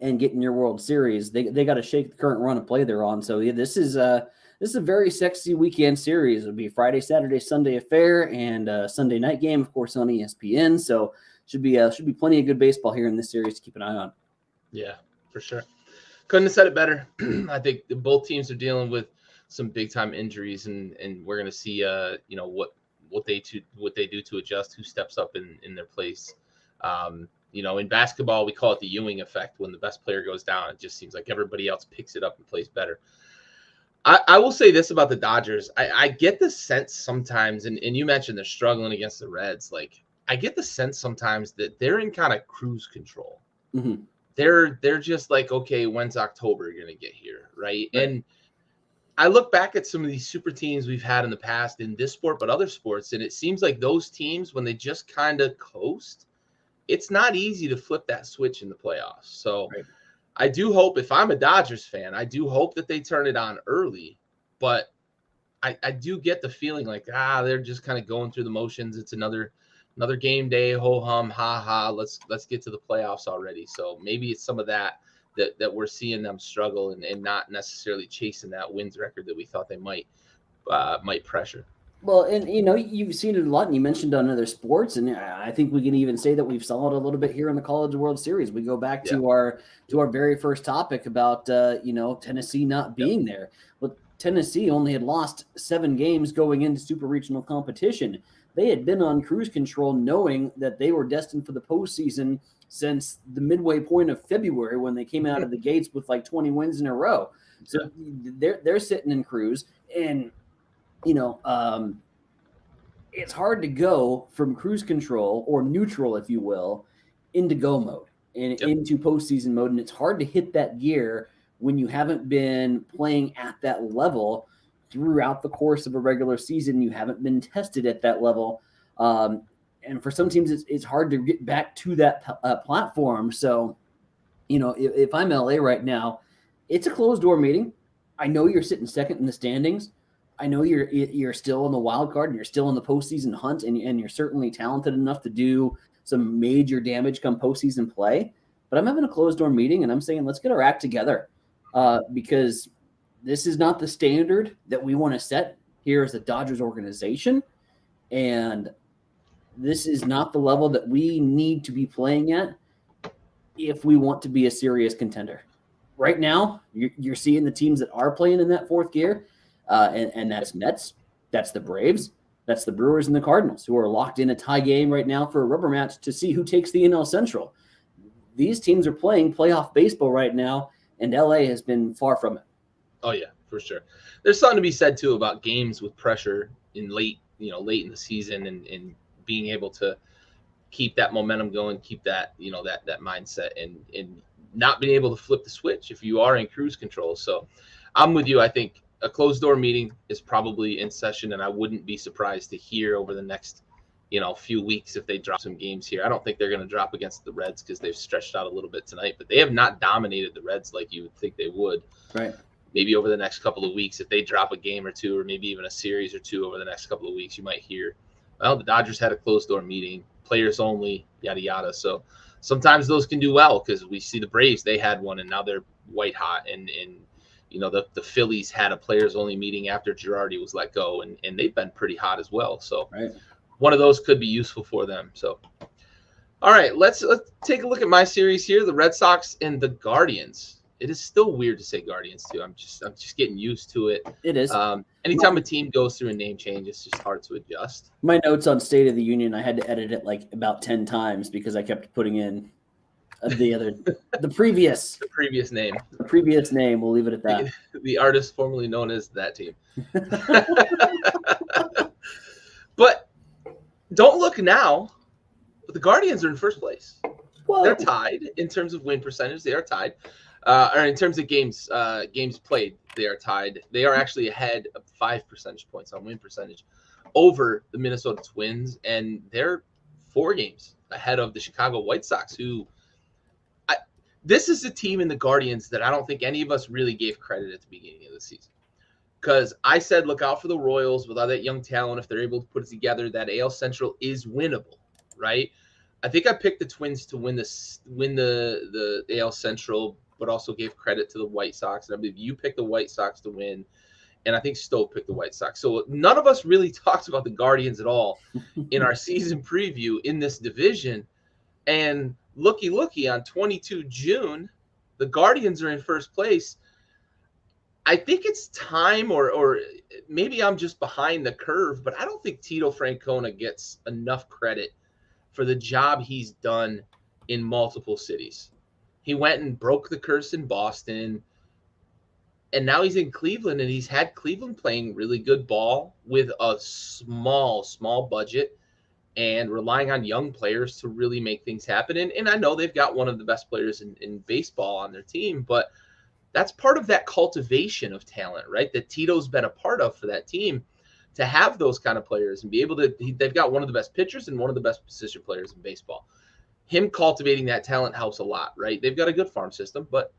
and getting your World Series, they got to shake the current run of play they're on. So yeah, this is this is a very sexy weekend series. It'll be Friday, Saturday, Sunday affair, and Sunday night game, of course, on ESPN. So should be plenty of good baseball here in this series to keep an eye on. Yeah, for sure. Couldn't have said it better. I think both teams are dealing with some big time injuries, and we're gonna see what they do to adjust, who steps up in their place. In basketball, we call it the Ewing effect. When the best player goes down, it just seems like everybody else picks it up and plays better. I will say this about the Dodgers. I get the sense sometimes, and you mentioned they're struggling against the Reds. Like, I get the sense sometimes that they're in kind of cruise control. Mm-hmm. They're just like, okay, when's October going to get here, right? And I look back at some of these super teams we've had in the past in this sport, but other sports, and it seems like those teams, when they just kind of coast, it's not easy to flip that switch in the playoffs. So I do hope, if I'm a Dodgers fan, I do hope that they turn it on early, but I do get the feeling like, they're just kind of going through the motions. It's another game day, ho hum, ha ha. Let's get to the playoffs already. So maybe it's some of that we're seeing them struggle and not necessarily chasing that wins record that we thought they might pressure. Well, and you've seen it a lot, and you mentioned on other sports, and I think we can even say that we've saw it a little bit here in the College World Series. We go back to our very first topic about Tennessee not being there. Well, Tennessee only had lost 7 games going into super regional competition. They had been on cruise control, knowing that they were destined for the postseason since the midway point of February, when they came out of the gates with like 20 wins in a row. So they're sitting in cruise, and it's hard to go from cruise control, or neutral, if you will, into go mode and into postseason mode. And it's hard to hit that gear when you haven't been playing at that level throughout the course of a regular season. You haven't been tested at that level. And for some teams, it's hard to get back to that platform. So, if I'm LA right now, it's a closed door meeting. I know you're sitting second in the standings. I know you're still in the wild card, and you're still in the postseason hunt, and you're certainly talented enough to do some major damage come postseason play. But I'm having a closed door meeting, and I'm saying, let's get our act together, because this is not the standard that we want to set here as the Dodgers organization. And this is not the level that we need to be playing at if we want to be a serious contender. Right now, you're seeing the teams that are playing in that fourth gear, and that's Mets, that's the Braves, that's the Brewers and the Cardinals, who are locked in a tie game right now for a rubber match to see who takes the NL Central. These teams are playing playoff baseball right now, and LA has been far from it. Oh yeah, for sure. There's something to be said too about games with pressure in late in the season, and being able to keep that momentum going, keep that, that mindset, and not being able to flip the switch if you are in cruise control. So I'm with you. I think a closed door meeting is probably in session, and I wouldn't be surprised to hear over the next, few weeks if they drop some games here. I don't think they're going to drop against the Reds because they've stretched out a little bit tonight, but they have not dominated the Reds like you would think they would. Right. Maybe over the next couple of weeks, if they drop a game or two, or maybe even a series or two over the next couple of weeks, you might hear, well, the Dodgers had a closed door meeting, players only, yada, yada. So sometimes those can do well, because we see the Braves, they had one, and now they're white hot. And the Phillies had a players only meeting after Girardi was let go, and they've been pretty hot as well. So one of those could be useful for them. So, all right, let's take a look at my series here, the Red Sox and the Guardians. It is still weird to say Guardians too. I'm just getting used to it. It is. Anytime a team goes through a name change, it's just hard to adjust. My notes on State of the Union, I had to edit it like about 10 times because I kept putting in the previous name. The previous name. We'll leave it at that. The artist formerly known as that team. But don't look now. The Guardians are in first place. Whoa. They're tied in terms of win percentage. They are tied. Or in terms of games played, they are tied. They are actually ahead of 5 percentage points on win percentage over the Minnesota Twins, and they're 4 games ahead of the Chicago White Sox, who this is a team in the Guardians that I don't think any of us really gave credit at the beginning of the season. Because I said, look out for the Royals with all that young talent. If they're able to put it together, that AL Central is winnable, right? I think I picked the Twins to win the AL Central, but also gave credit to the White Sox. And I believe you picked the White Sox to win. and I think Stowe picked the White Sox. So none of us really talked about the Guardians at all in our season preview in this division. And looky, on 22 June, the Guardians are in first place. I think it's time, or maybe I'm just behind the curve, but I don't think Tito Francona gets enough credit for the job he's done in multiple cities. He went and broke the curse in Boston, and now he's in Cleveland, and he's had Cleveland playing really good ball with a small budget and relying on young players to really make things happen. And I know they've got one of the best players in baseball on their team, but that's part of that cultivation of talent, right? That Tito's been a part of for that team, to have those kind of players and be able to, they've got one of the best pitchers and one of the best position players in baseball. Him cultivating that talent helps a lot, right? They've got a good farm system, but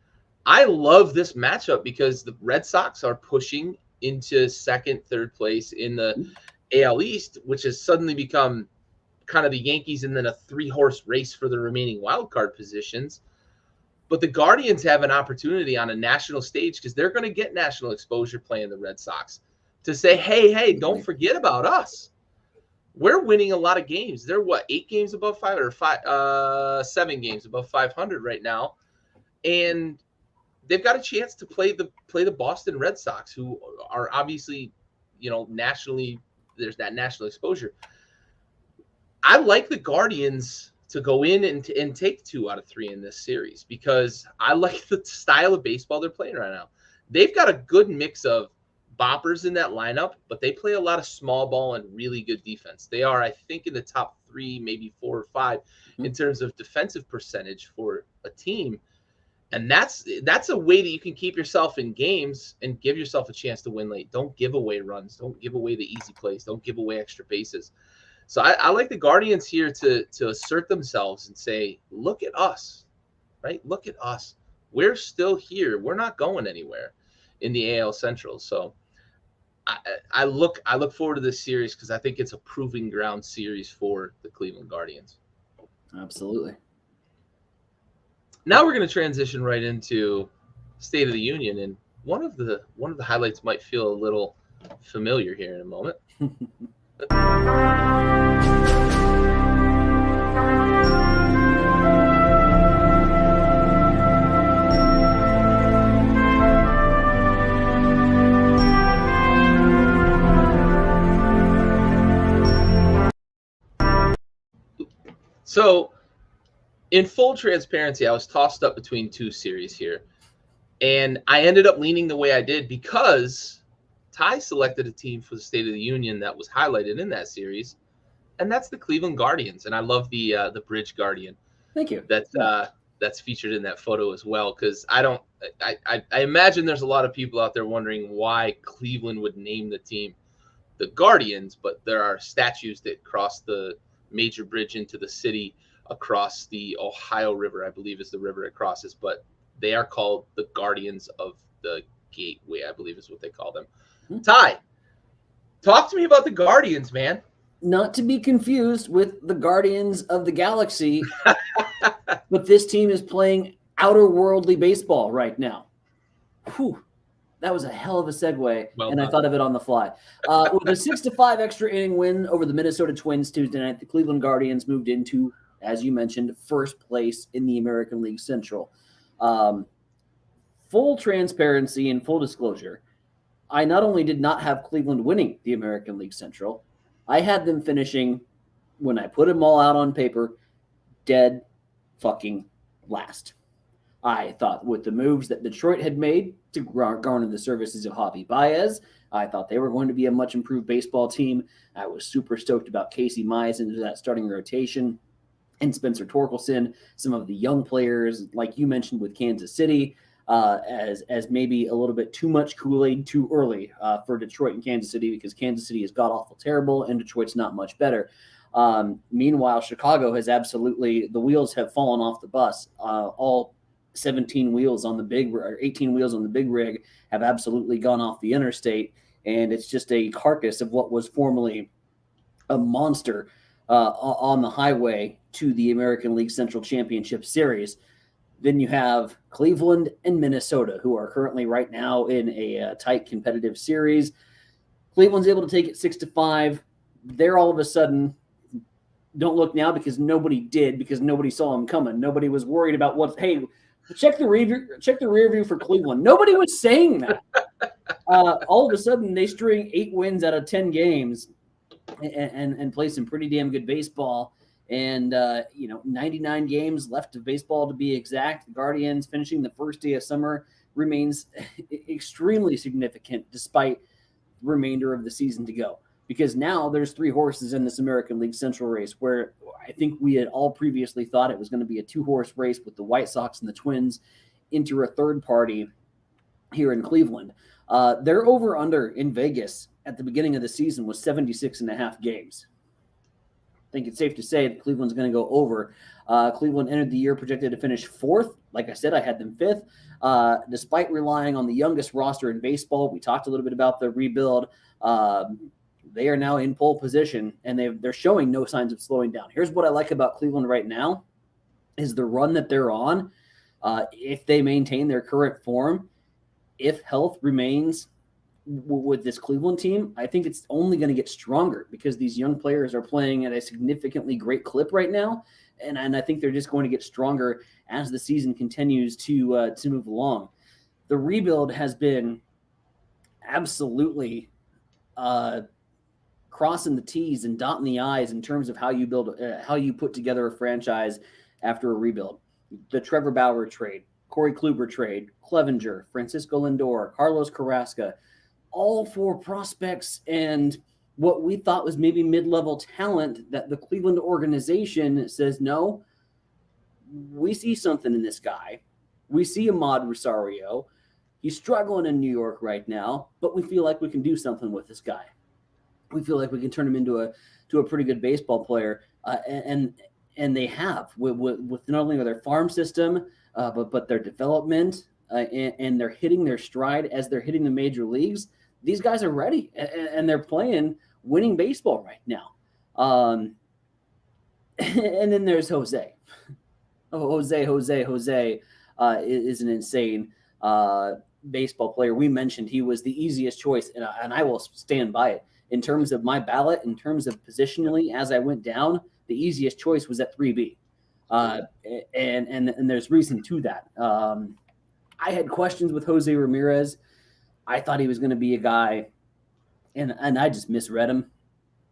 I love this matchup because the Red Sox are pushing into second, third place in the AL East, which has suddenly become kind of the Yankees and then a 3-horse race for the remaining wild card positions. But the Guardians have an opportunity on a national stage, because they're going to get national exposure playing the Red Sox, to say, hey, don't forget about us. We're winning a lot of games. They're 8 games above 500, or 7 games above 500 right now. And they've got a chance to play the Boston Red Sox, who are obviously, nationally, there's that national exposure. I like the Guardians to go in and take 2 out of 3 in this series, because I like the style of baseball they're playing right now. They've got a good mix of boppers in that lineup, but they play a lot of small ball and really good defense. They are, I think, in the top 3, maybe 4 or 5 in terms of defensive percentage for a team. And that's a way that you can keep yourself in games and give yourself a chance to win late. Don't give away runs. Don't give away the easy plays. Don't give away extra bases. So I like the Guardians here to assert themselves and say, look at us, right? Look at us. We're still here. We're not going anywhere in the AL Central. So I look forward to this series, because I think it's a proving ground series for the Cleveland Guardians. Absolutely. Now we're going to transition right into State of the Union, and one of the highlights might feel a little familiar here in a moment. So, in full transparency, I was tossed up between 2 series here, and I ended up leaning the way I did because Ty selected a team for the State of the Union that was highlighted in that series, and that's the Cleveland Guardians. And I love the Bridge Guardian. Thank you. That's featured in that photo as well, because I imagine there's a lot of people out there wondering why Cleveland would name the team the Guardians, but there are statues that cross the major bridge into the city across the Ohio River, I believe is the river it crosses, but they are called the Guardians of the Gateway, I believe is what they call them. Ty, talk to me about the Guardians, man. Not to be confused with the Guardians of the Galaxy, but this team is playing outer worldly baseball right now. Whew. That was a hell of a segue, I thought of it on the fly. With a 6-5 extra inning win over the Minnesota Twins Tuesday night, the Cleveland Guardians moved into, as you mentioned, first place in the American League Central. Full transparency and full disclosure, I not only did not have Cleveland winning the American League Central, I had them finishing, when I put them all out on paper, dead fucking last. I thought with the moves that Detroit had made to garner the services of Javi Baez, I thought they were going to be a much improved baseball team. I was super stoked about Casey Mize into that starting rotation, and Spencer Torkelson, some of the young players, like you mentioned with Kansas City, as maybe a little bit too much Kool-Aid too early for Detroit and Kansas City, because Kansas City is god-awful terrible and Detroit's not much better. Meanwhile, Chicago has absolutely, the wheels have fallen off the bus. All 17 wheels on the big, or 18 wheels on the big rig have absolutely gone off the interstate, and it's just a carcass of what was formerly a monster on the highway to the American League Central Championship Series. Then you have Cleveland and Minnesota, who are currently right now in a tight competitive series. Cleveland's able to take it 6-5. They're all of a sudden, don't look now because nobody did, because nobody saw them coming. Nobody was worried about hey, check the rear view for Cleveland. Nobody was saying that. All of a sudden, they string 8 wins out of 10 games and play some pretty damn good baseball. And 99 games left of baseball to be exact. The Guardians finishing the first day of summer remains extremely significant despite the remainder of the season to go. Because now there's 3 horses in this American League Central race, where I think we had all previously thought it was going to be a 2-horse race with the White Sox and the Twins into a third party here in Cleveland. Their over-under in Vegas at the beginning of the season was 76.5 games. I think it's safe to say that Cleveland's going to go over. Cleveland entered the year projected to finish 4th. Like I said, I had them 5th. Despite relying on the youngest roster in baseball, we talked a little bit about the rebuild. They are now in pole position, and they're showing no signs of slowing down. Here's what I like about Cleveland right now is the run that they're on. If they maintain their current form, if health remains with this Cleveland team, I think it's only going to get stronger because these young players are playing at a significantly great clip right now. And I think they're just going to get stronger as the season continues to move along. The rebuild has been absolutely crossing the T's and dotting the I's in terms of how you put together a franchise after a rebuild. The Trevor Bauer trade, Corey Kluber trade, Clevenger, Francisco Lindor, Carlos Carrasco, all 4 prospects and what we thought was maybe mid-level talent that the Cleveland organization says, no, we see something in this guy. We see Ahmad Rosario. He's struggling in New York right now, but we feel like we can do something with this guy. We feel like we can turn him into a pretty good baseball player. And they have with not only their farm system, but their development, and they're hitting their stride as they're hitting the major leagues. These guys are ready, and they're playing winning baseball right now. And then there's Jose. Jose is an insane baseball player. We mentioned he was the easiest choice, and I will stand by it. In terms of my ballot, in terms of positionally, as I went down, the easiest choice was at 3B. And there's reason to that. I had questions with Jose Ramirez. I thought he was going to be a guy, and I just misread him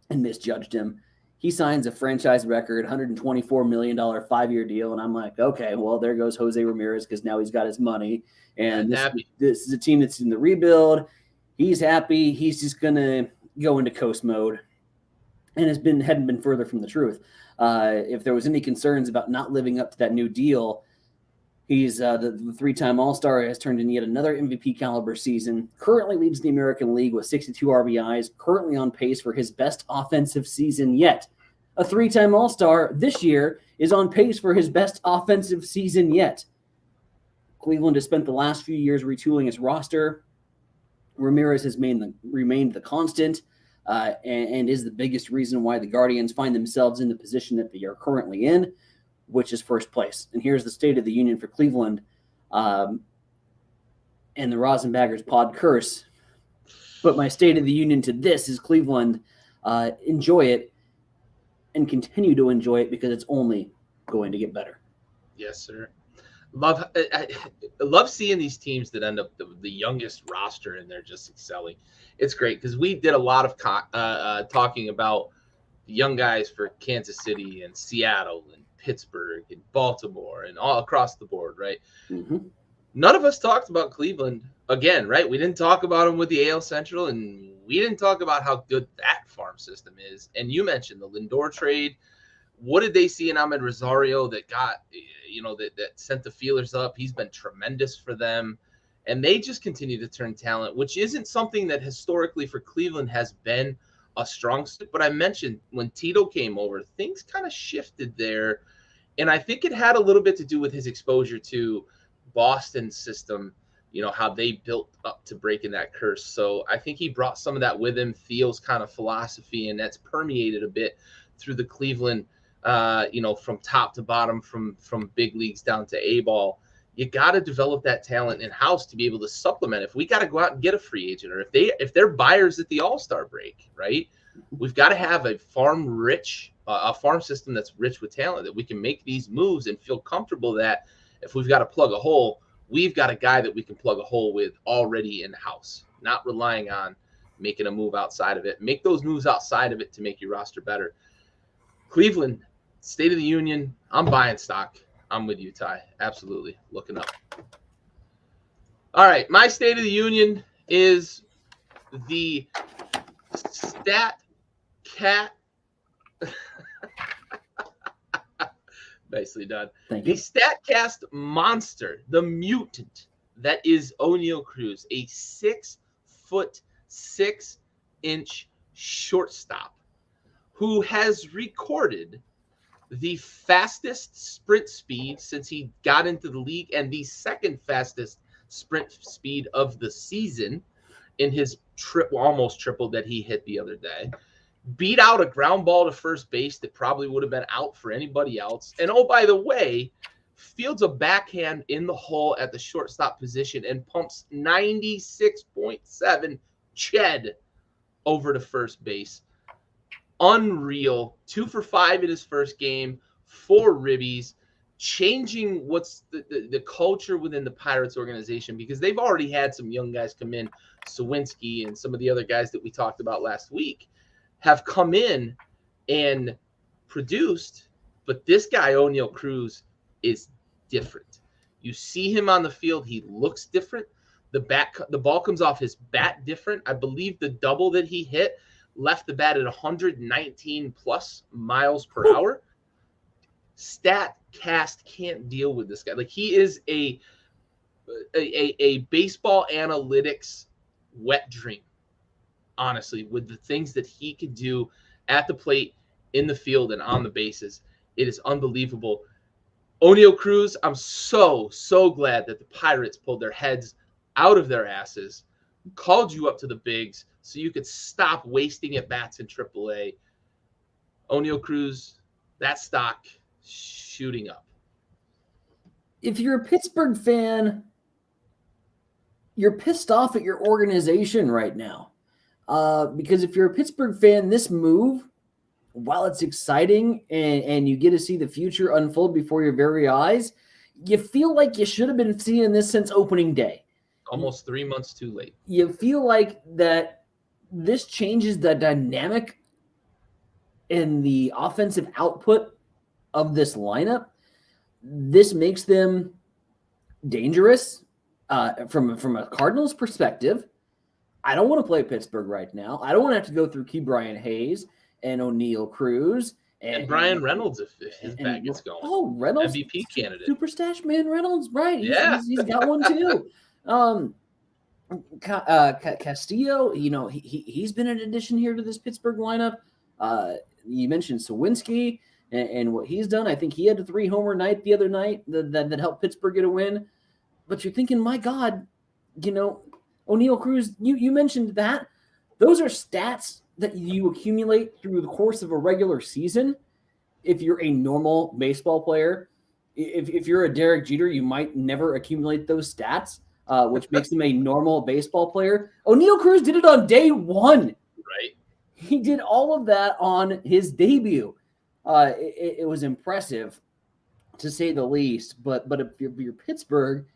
and misjudged him. He signs a franchise record $124 million 5-year deal, and I'm like, okay, well, there goes Jose Ramirez because now he's got his money. And this is a team that's in the rebuild. He's happy. He's just going to go into coast mode, and hadn't been further from the truth. If there was any concerns about not living up to that new deal, he's the 3-time All-Star, has turned in yet another MVP caliber season, currently leads the American League with 62 RBIs, currently on pace for his best offensive season yet. A 3-time All-Star this year is on pace for his best offensive season yet. Cleveland has spent the last few years retooling its roster. Ramirez has remained the constant, and is the biggest reason why the Guardians find themselves in the position that they are currently in, which is first place. And here's the State of the Union for Cleveland, and the RosinBaggers pod curse. But my State of the Union to this is Cleveland. Enjoy it and continue to enjoy it because it's only going to get better. Yes, sir. I love seeing these teams that end up the youngest roster and they're just excelling. It's great because we did a lot of talking about the young guys for Kansas City and Seattle and Pittsburgh and Baltimore and all across the board, right? Mm-hmm. None of us talked about Cleveland again, right? We didn't talk about them with the AL Central, and we didn't talk about how good that farm system is. And you mentioned the Lindor trade. What did they see in Ahmed Rosario that got, that sent the feelers up? He's been tremendous for them. And they just continue to turn talent, which isn't something that historically for Cleveland has been a strong suit. But I mentioned when Tito came over, things kind of shifted there. And I think it had a little bit to do with his exposure to Boston's system, how they built up to breaking that curse. So I think he brought some of that with him, Theo's kind of philosophy, and that's permeated a bit through the Cleveland from top to bottom, from big leagues down to A-ball. You got to develop that talent in-house to be able to supplement. If we got to go out and get a free agent, or if they're buyers at the All-Star break, right? We've got to have a farm system that's rich with talent, that we can make these moves and feel comfortable that if we've got to plug a hole, we've got a guy that we can plug a hole with already in-house, not relying on making a move outside of it. Make those moves outside of it to make your roster better. Cleveland, State of the Union, I'm buying stock. I'm with you, Ty. Absolutely. Looking up. All right. My State of the Union is the Stat Cat. Nicely done. Thank you. The StatCast monster, the mutant that is Oneil Cruz, a 6'6" shortstop who has recorded the fastest sprint speed since he got into the league and the second fastest sprint speed of the season in his almost triple that he hit the other day. Beat out a ground ball to first base that probably would have been out for anybody else. And oh, by the way, fields a backhand in the hole at the shortstop position and pumps 96.7 Ched over to first base. Unreal. 2 for 5 in his first game, 4 ribbies, changing what's the culture within the Pirates organization, because they've already had some young guys come in. Sawinski and some of the other guys that we talked about last week have come in and produced, but this guy, Oneil Cruz, is different. You see him on the field, he looks different. The ball comes off his bat different. I believe the double that he hit left the bat at 119 plus miles per hour. StatCast can't deal with this guy. Like, he is a baseball analytics wet dream, honestly, with the things that he could do at the plate, in the field, and on the bases. It is unbelievable. Oneil Cruz, I'm so glad that the Pirates pulled their heads out of their asses, called you up to the bigs so you could stop wasting at bats in AAA. Oneil Cruz, that stock shooting up. If you're a Pittsburgh fan, you're pissed off at your organization right now. Because if you're a Pittsburgh fan, this move, while it's exciting and you get to see the future unfold before your very eyes, you feel like you should have been seeing this since opening day. Almost 3 months too late. You feel like that this changes the dynamic and the offensive output of this lineup. This makes them dangerous from a Cardinals perspective. I don't want to play Pittsburgh right now. I don't want to have to go through Ke'Bryan Hayes and Oneil Cruz and Brian Reynolds if his bat gets going. Oh, Reynolds, MVP candidate, Super Stash Man Reynolds, right? Yeah, he's got one too. Castillo, he's been an addition here to this Pittsburgh lineup. You mentioned Sawinski and what he's done. I think he had a 3-homer night the other night that helped Pittsburgh get a win. But you're thinking, my God, Oneil Cruz, you mentioned that. Those are stats that you accumulate through the course of a regular season. If you're a normal baseball player, if you're a Derek Jeter, you might never accumulate those stats, which makes him a normal baseball player. Oneil Cruz did it on day one. Right. He did all of that on his debut. It was impressive, to say the least. But if you're Pittsburgh,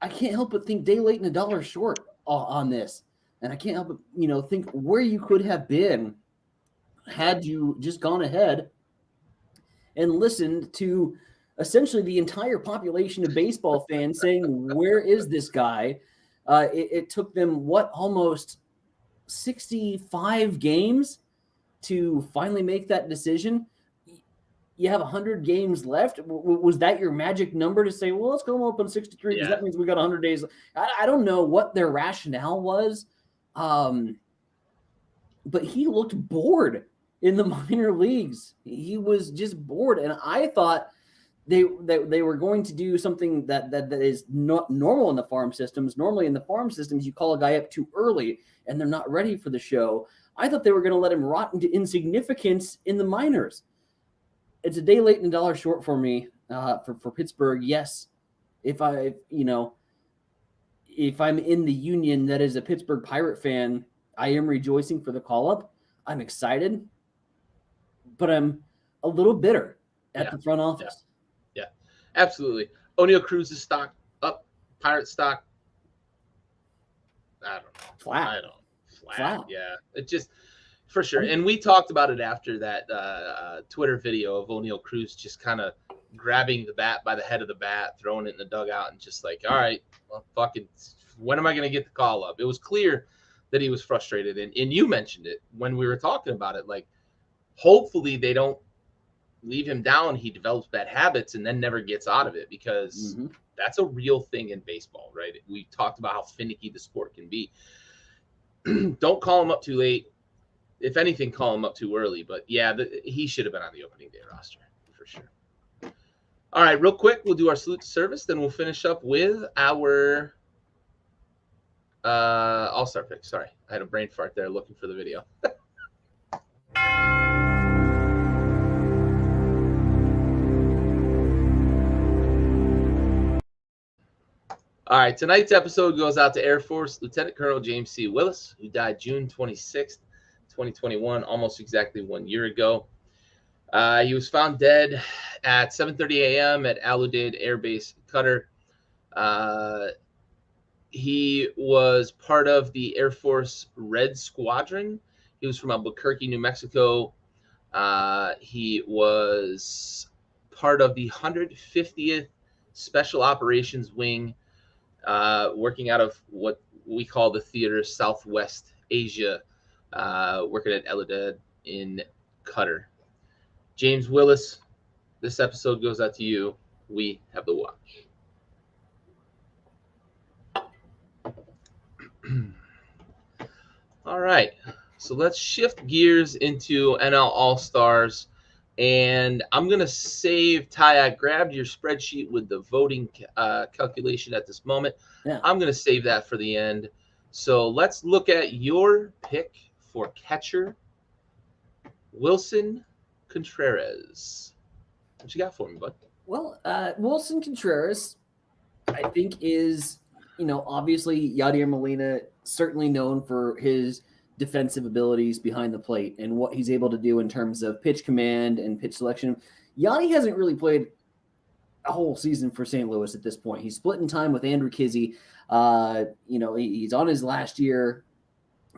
I can't help but think day late and a dollar short on this. And I can't help but, think where you could have been had you just gone ahead and listened to essentially the entire population of baseball fans saying, where is this guy? It took them, almost 65 games to finally make that decision. You have 100 games left. Was that your magic number to say, well, let's go open 63 because that means we got 100 days? I don't know what their rationale was. But he looked bored in the minor leagues. He was just bored. And I thought they were going to do something that is not normal in the farm systems. Normally in the farm systems, you call a guy up too early and they're not ready for the show. I thought they were going to let him rot into insignificance in the minors. it's a day late and a dollar short for me for Pittsburgh. Yes, if I'm in the union that is a Pittsburgh Pirate fan, I am rejoicing for the call up. I'm excited, but I'm a little bitter at the front office. Yeah, absolutely. O'Neal Cruz's stock up, Pirate stock. I don't know. Flat. Yeah, it just for sure. And we talked about it after that Twitter video of O'Neal Cruz just kind of grabbing the bat by the head of the bat, throwing it in the dugout, and just like, all right, well, fucking, when am I going to get the call up? It was clear that he was frustrated, and you mentioned it when we were talking about it. Like, hopefully they don't leave him down. He develops bad habits and then never gets out of it, because that's a real thing in baseball, right? We talked about how finicky the sport can be. Don't call him up too late. If anything, call him up too early. But yeah, he should have been on the opening day roster for sure. All right, real quick, we'll do our salute to service, then we'll finish up with our all-star pick. Sorry, I had a brain fart there looking for the video. All right, tonight's episode goes out to Air Force Lieutenant Colonel James C. Willis, who died June 26th, 2021, almost exactly 1 year ago. He was found dead at 7:30 a.m. at Aludid Air Base, Qatar. He was part of the Air Force Red Squadron. He was from Albuquerque, New Mexico. He was part of the 150th Special Operations Wing, working out of what we call the Theater Southwest Asia, working at Aludid in Qatar. James Willis, this episode goes out to you. We have the watch. All right, so let's shift gears into NL All-Stars, and I'm going to save, Ty, I grabbed your spreadsheet with the voting calculation at this moment. Yeah. I'm going to save that for the end. So let's look at your pick for catcher, Wilson Contreras. What you got for me, bud? Well, Wilson Contreras, I think, is, obviously Yadier Molina, certainly known for his defensive abilities behind the plate and what he's able to do in terms of pitch command and pitch selection. Yadi hasn't really played a whole season for St. Louis at this point. He's splitting time with Andrew Kizzy. He's on his last year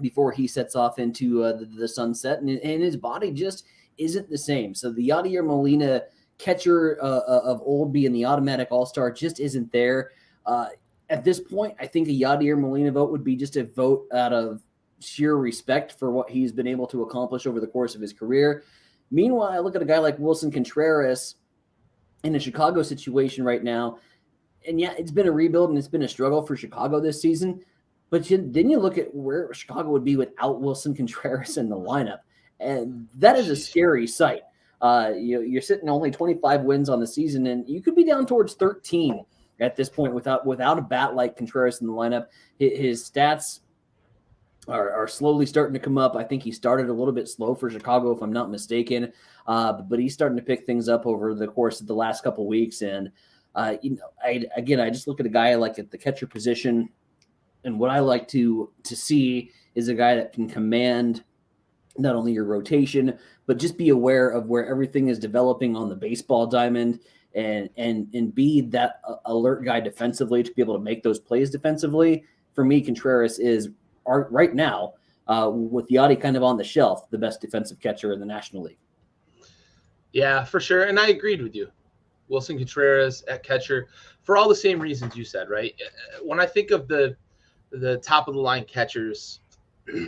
before he sets off into the sunset, and his body just isn't the same. So the Yadier Molina catcher of old being the automatic all-star just isn't there. At this point, I think a Yadier Molina vote would be just a vote out of sheer respect for what he's been able to accomplish over the course of his career. Meanwhile, I look at a guy like Wilson Contreras in a Chicago situation right now, and yeah, it's been a rebuild and it's been a struggle for Chicago this season. But then you look at where Chicago would be without Wilson Contreras in the lineup, and that is a scary sight. You're sitting only 25 wins on the season, and you could be down towards 13 at this point without a bat like Contreras in the lineup. His stats are slowly starting to come up. I think he started a little bit slow for Chicago, if I'm not mistaken, but he's starting to pick things up over the course of the last couple of weeks. And I just look at a guy like at the catcher position, and what I like to see is a guy that can command not only your rotation, but just be aware of where everything is developing on the baseball diamond, and be that alert guy defensively to be able to make those plays defensively. For me, Contreras is right now, with Yadi kind of on the shelf, the best defensive catcher in the National League. Yeah, for sure. And I agreed with you. Wilson Contreras at catcher for all the same reasons you said, right? When I think of the top of the line catchers,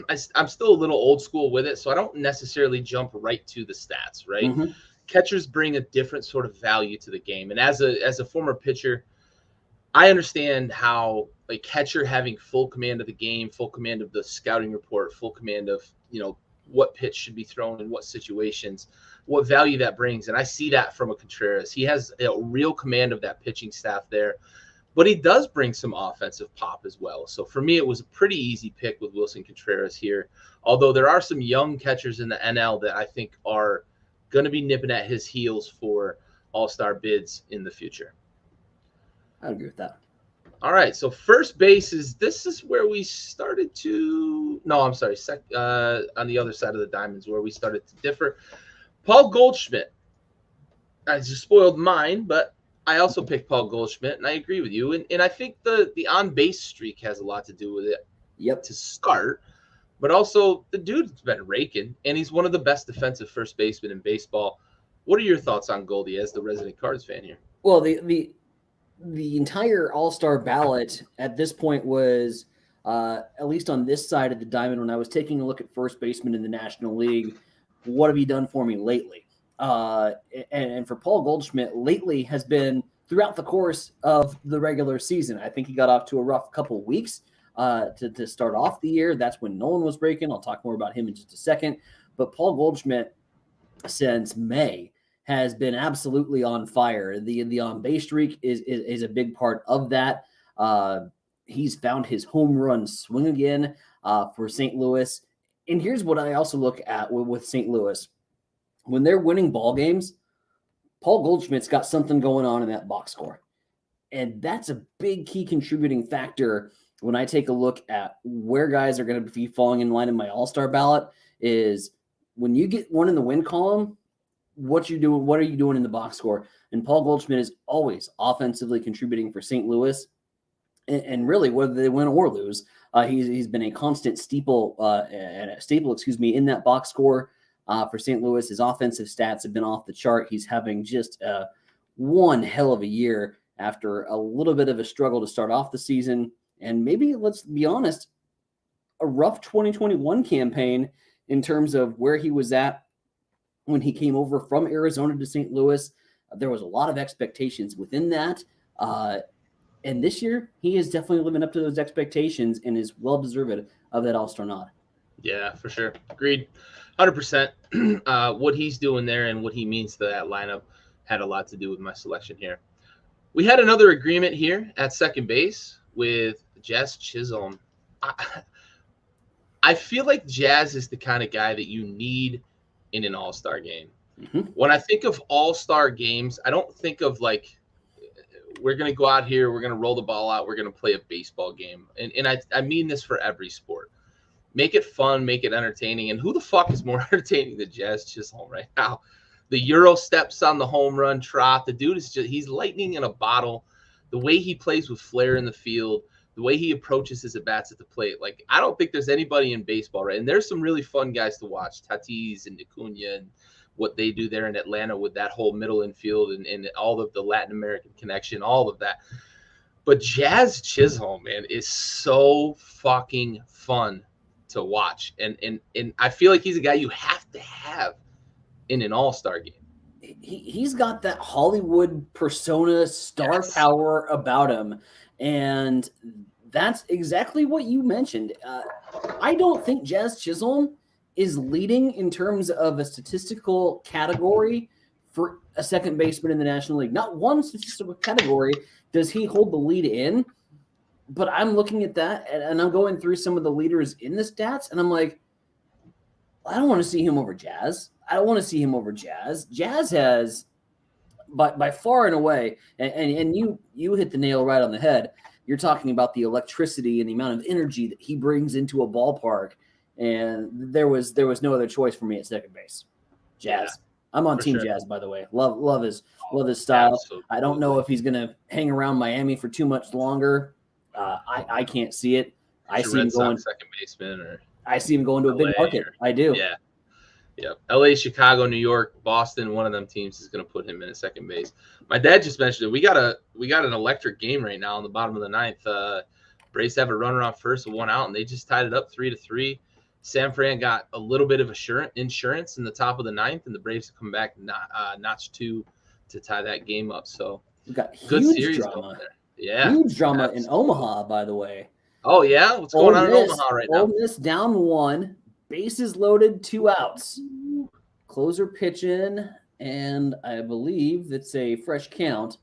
I'm still a little old school with it, so I don't necessarily jump right to the stats, right? Mm-hmm. Catchers bring a different sort of value to the game. And as a former pitcher, I understand how a catcher having full command of the game, full command of the scouting report, full command of, what pitch should be thrown in what situations, what value that brings. And I see that from a Contreras. He has a real command of that pitching staff there, but he does bring some offensive pop as well. So for me, it was a pretty easy pick with Wilson Contreras here, although there are some young catchers in the NL that I think are going to be nipping at his heels for all-star bids in the future. I agree with that. All right, so first base this is where we started to on the other side of the diamonds where we started to differ. Paul Goldschmidt. I just spoiled mine, but I also picked Paul Goldschmidt, and I agree with you. And I think the on-base streak has a lot to do with it. Yep. To start, but also the dude's been raking, and he's one of the best defensive first basemen in baseball. What are your thoughts on Goldie as the resident Cards fan here? Well, the entire all-star ballot at this point was, at least on this side of the diamond, when I was taking a look at first baseman in the National League, what have you done for me lately? And for Paul Goldschmidt, lately has been throughout the course of the regular season. I think he got off to a rough couple of weeks to start off the year. That's when Nolan was breaking. I'll talk more about him in just a second. But Paul Goldschmidt, since May, has been absolutely on fire. The on-base streak is a big part of that. He's found his home run swing again for St. Louis. And here's what I also look at with St. Louis. When they're winning ball games, Paul Goldschmidt's got something going on in that box score. And that's a big key contributing factor when I take a look at where guys are going to be falling in line in my all-star ballot is when you get one in the win column, what are you doing in the box score? And Paul Goldschmidt is always offensively contributing for St. Louis. And really, whether they win or lose, he's been a constant staple in that box score for St. Louis. His offensive stats have been off the chart. He's having just one hell of a year after a little bit of a struggle to start off the season. And maybe, let's be honest, a rough 2021 campaign in terms of where he was at when he came over from Arizona to St. Louis. There was a lot of expectations within that. And this year, he is definitely living up to those expectations and is well-deserved of that all-star nod. Yeah, for sure. Agreed. 100%. What he's doing there and what he means to that lineup had a lot to do with my selection here. We had another agreement here at second base with Jazz Chisholm. I feel like Jazz is the kind of guy that you need in an all-star game. Mm-hmm. When I think of all-star games, I don't think of like, we're going to go out here, we're going to roll the ball out, we're going to play a baseball game. And I mean this for every sport. Make it fun, make it entertaining. And who the fuck is more entertaining than Jazz Chisholm right now? The Euro steps on the home run trot. The dude is he's lightning in a bottle. The way he plays with flair in the field, the way he approaches his at-bats at the plate. Like, I don't think there's anybody in baseball, right? And there's some really fun guys to watch. Tatis and Acuna and what they do there in Atlanta with that whole middle infield and all of the Latin American connection, all of that. But Jazz Chisholm, man, is so fucking fun to watch. And I feel like he's a guy you have to have in an all-star game. He's got that Hollywood persona, star power about him. And that's exactly what you mentioned. I don't think Jazz Chisholm is leading in terms of a statistical category for a second baseman in the National League. Not one statistical category does he hold the lead in, but I'm looking at that and I'm going through some of the leaders in the stats, and I'm like, I don't want to see him over Jazz. I don't want to see him over Jazz. Jazz has, by far and away, and you hit the nail right on the head. You're talking about the electricity and the amount of energy that he brings into a ballpark. And there was no other choice for me at second base. Jazz. Yeah, I'm on Team Jazz, by the way. Love his style. Absolutely. I don't know if he's gonna hang around Miami for too much longer. I can't see it. I see him going second baseman, or I see him going to a big market. I do. Yeah. LA, Chicago, New York, Boston, one of them teams is gonna put him in at second base. My dad just mentioned it. We got an electric game right now in the bottom of the ninth. Braves have a runner on first with one out, and they just tied it up 3-3. San Fran got a little bit of insurance in the top of the ninth, and the Braves have come back notch two to tie that game up. So we got good huge series drama. going there. Yeah, huge drama in Omaha, by the way. Oh yeah, what's going on in Omaha right now? Ole Miss down one, bases loaded, 2 outs. Closer pitching, and I believe it's a fresh count.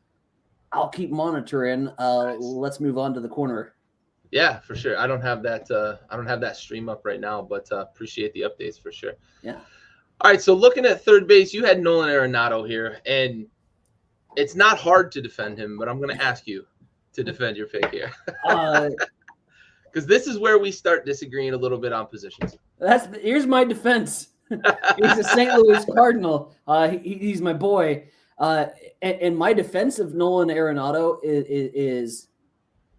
I'll keep monitoring. Nice. Let's move on to the corner. Yeah, for sure. I don't have that stream up right now, but appreciate the updates for sure. Yeah. All right, so looking at third base, you had Nolan Arenado here, and it's not hard to defend him, but I'm going to ask you to defend your pick here. Because this is where we start disagreeing a little bit on positions. Here's my defense. He's a St. Louis Cardinal. He's my boy. And my defense of Nolan Arenado is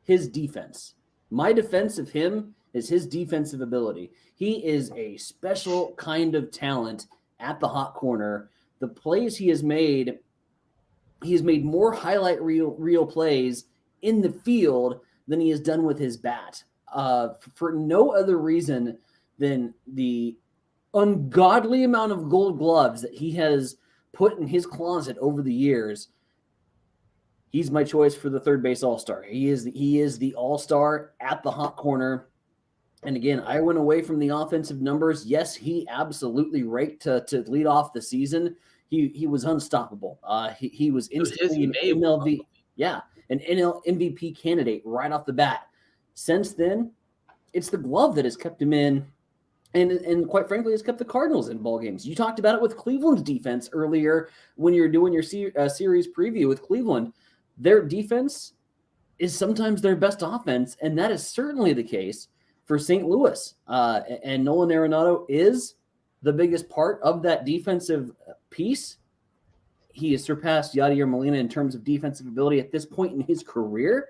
his defense. My defense of him is his defensive ability. He is a special kind of talent at the hot corner. The plays he has made more highlight reel plays in the field than he has done with his bat. For no other reason than the ungodly amount of gold gloves that he has put in his closet over the years. He's my choice for the third base all-star. He is the all-star at the hot corner. And again, I went away from the offensive numbers. Yes, he absolutely raked to lead off the season. He was unstoppable. He was instantly an MLB, an NL MVP candidate right off the bat. Since then, it's the glove that has kept him in, and quite frankly, has kept the Cardinals in ball games. You talked about it with Cleveland's defense earlier when you're doing your series preview with Cleveland. Their defense is sometimes their best offense, and that is certainly the case for St. Louis. And Nolan Arenado is the biggest part of that defensive piece. He has surpassed Yadier Molina in terms of defensive ability at this point in his career,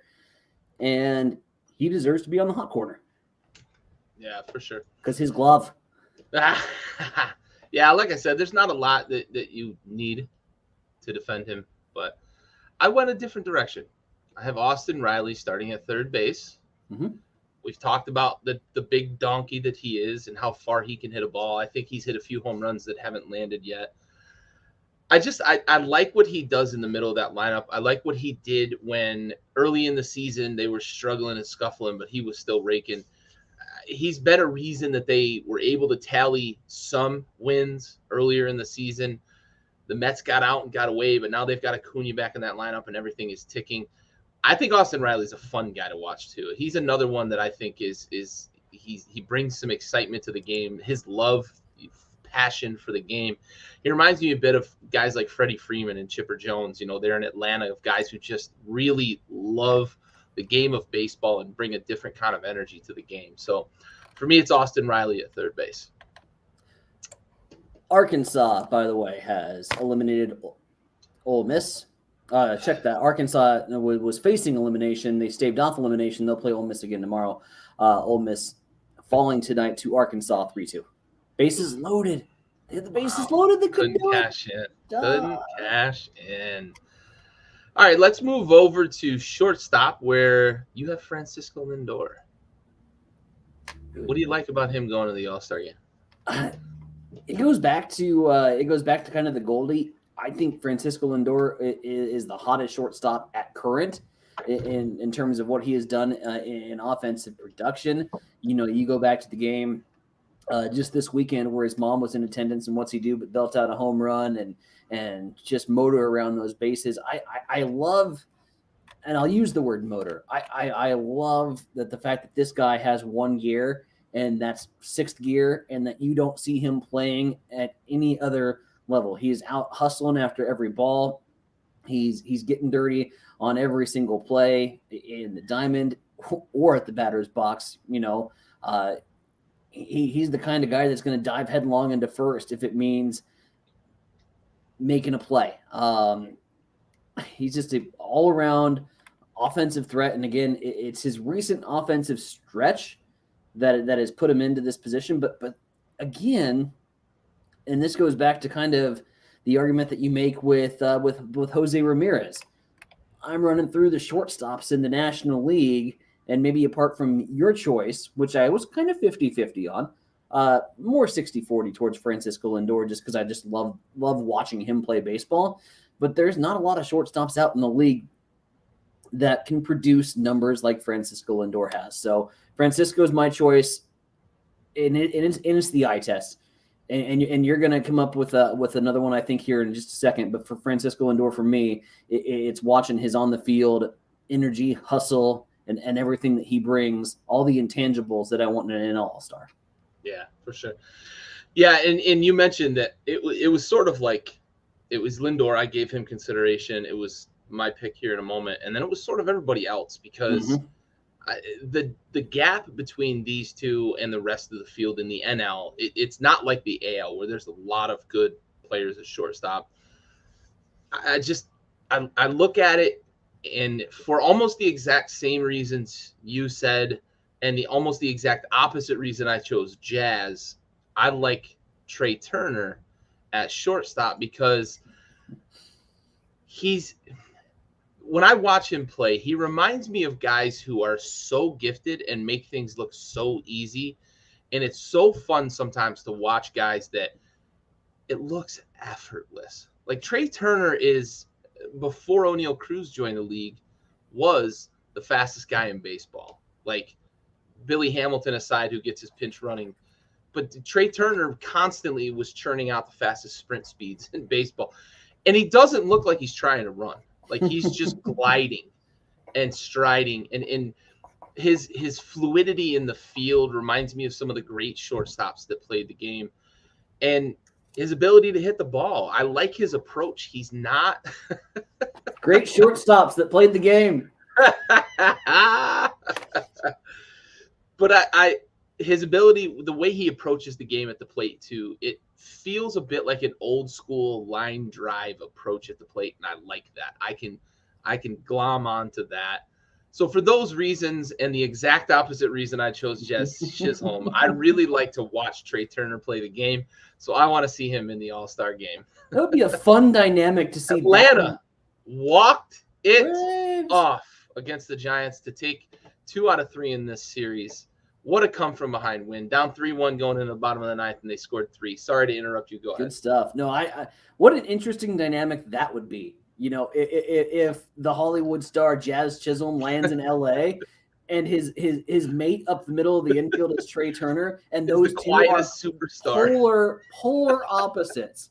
and he deserves to be on the hot corner. Yeah, for sure. Because his glove. Yeah, like I said, there's not a lot that you need to defend him, but I went a different direction. I have Austin Riley starting at third base. Mm-hmm. We've talked about the big donkey that he is and how far he can hit a ball. I think he's hit a few home runs that haven't landed yet. I like what he does in the middle of that lineup. I like what he did when early in the season they were struggling and scuffling, but he was still raking. He's been a reason that they were able to tally some wins earlier in the season. The Mets got out and got away, but now they've got Acuna back in that lineup and everything is ticking. I think Austin Riley's a fun guy to watch too. He's another one that I think he brings some excitement to the game. His love, passion for the game. He reminds me a bit of guys like Freddie Freeman and Chipper Jones. You know, they're in Atlanta, of guys who just really love the game of baseball and bring a different kind of energy to the game. So for me, it's Austin Riley at third base. Arkansas, by the way, has eliminated Ole Miss. Check that. Arkansas was facing elimination. They staved off elimination. They'll play Ole Miss again tomorrow. Ole Miss falling tonight to Arkansas 3-2. Bases loaded. They had the bases loaded. They couldn't cash in. Couldn't cash in. All right, let's move over to shortstop where you have Francisco Lindor. What do you like about him going to the All-Star game? It goes back to kind of the Goldie. I think Francisco Lindor is the hottest shortstop at current in terms of what he has done in offensive production. You know, you go back to the game just this weekend where his mom was in attendance, and what's he do but belt out a home run and just motor around those bases. I love, and I'll use the word motor. I love that the fact that this guy has one gear, and that's sixth gear, and that you don't see him playing at any other level. He's out hustling after every ball. He's getting dirty on every single play in the diamond or at the batter's box. You know, he's the kind of guy that's going to dive headlong into first if it means making a play. He's just an all-around offensive threat. And again, it's his recent offensive stretch that has put him into this position. But again, and this goes back to kind of the argument that you make with Jose Ramirez. I'm running through the shortstops in the National League, and maybe apart from your choice, which I was kind of 50-50 on, more 60-40 towards Francisco Lindor, just because I just love watching him play baseball. But there's not a lot of shortstops out in the league that can produce numbers like Francisco Lindor has. So Francisco's my choice, and it's the eye test. And you're going to come up with another one, I think, here in just a second. But for Francisco Lindor, for me, it's watching his on-the-field energy, hustle, and everything that he brings, all the intangibles that I want in an all-star. Yeah, for sure. Yeah, and you mentioned that it was sort of like it was Lindor. I gave him consideration. It was my pick here in a moment, and then it was sort of everybody else because the gap between these two and the rest of the field in the NL, it's not like the AL where there's a lot of good players at shortstop. I look at it, and for almost the exact same reasons you said, and almost the exact opposite reason I chose Jazz, I like Trey Turner at shortstop because when I watch him play, he reminds me of guys who are so gifted and make things look so easy. And it's so fun sometimes to watch guys that it looks effortless. Like Trey Turner is, before O'Neal Cruz joined the league, was the fastest guy in baseball. Like Billy Hamilton aside, who gets his pinch running. But Trey Turner constantly was churning out the fastest sprint speeds in baseball. And he doesn't look like he's trying to run. Like he's just gliding and striding. And his fluidity in the field reminds me of some of the great shortstops that played the game. And his ability to hit the ball. I like his approach. He's not great shortstops that played the game. But his ability, the way he approaches the game at the plate too, it feels a bit like an old school line drive approach at the plate, and I like that. I can glom onto that. So for those reasons and the exact opposite reason I chose Jazz Chisholm, I really like to watch Trey Turner play the game. So I want to see him in the All-Star game. That would be a fun dynamic to see. Atlanta walked it off against the Giants to take 2 out of 3 in this series. What a come from behind win. Down 3-1 going into the bottom of the ninth, and they scored 3. Sorry to interrupt you. Go ahead. Good stuff. No, I what an interesting dynamic that would be. You know, if the Hollywood star Jazz Chisholm lands in LA and his mate up the middle of the infield is Trey Turner, and those two are superstar polar opposites.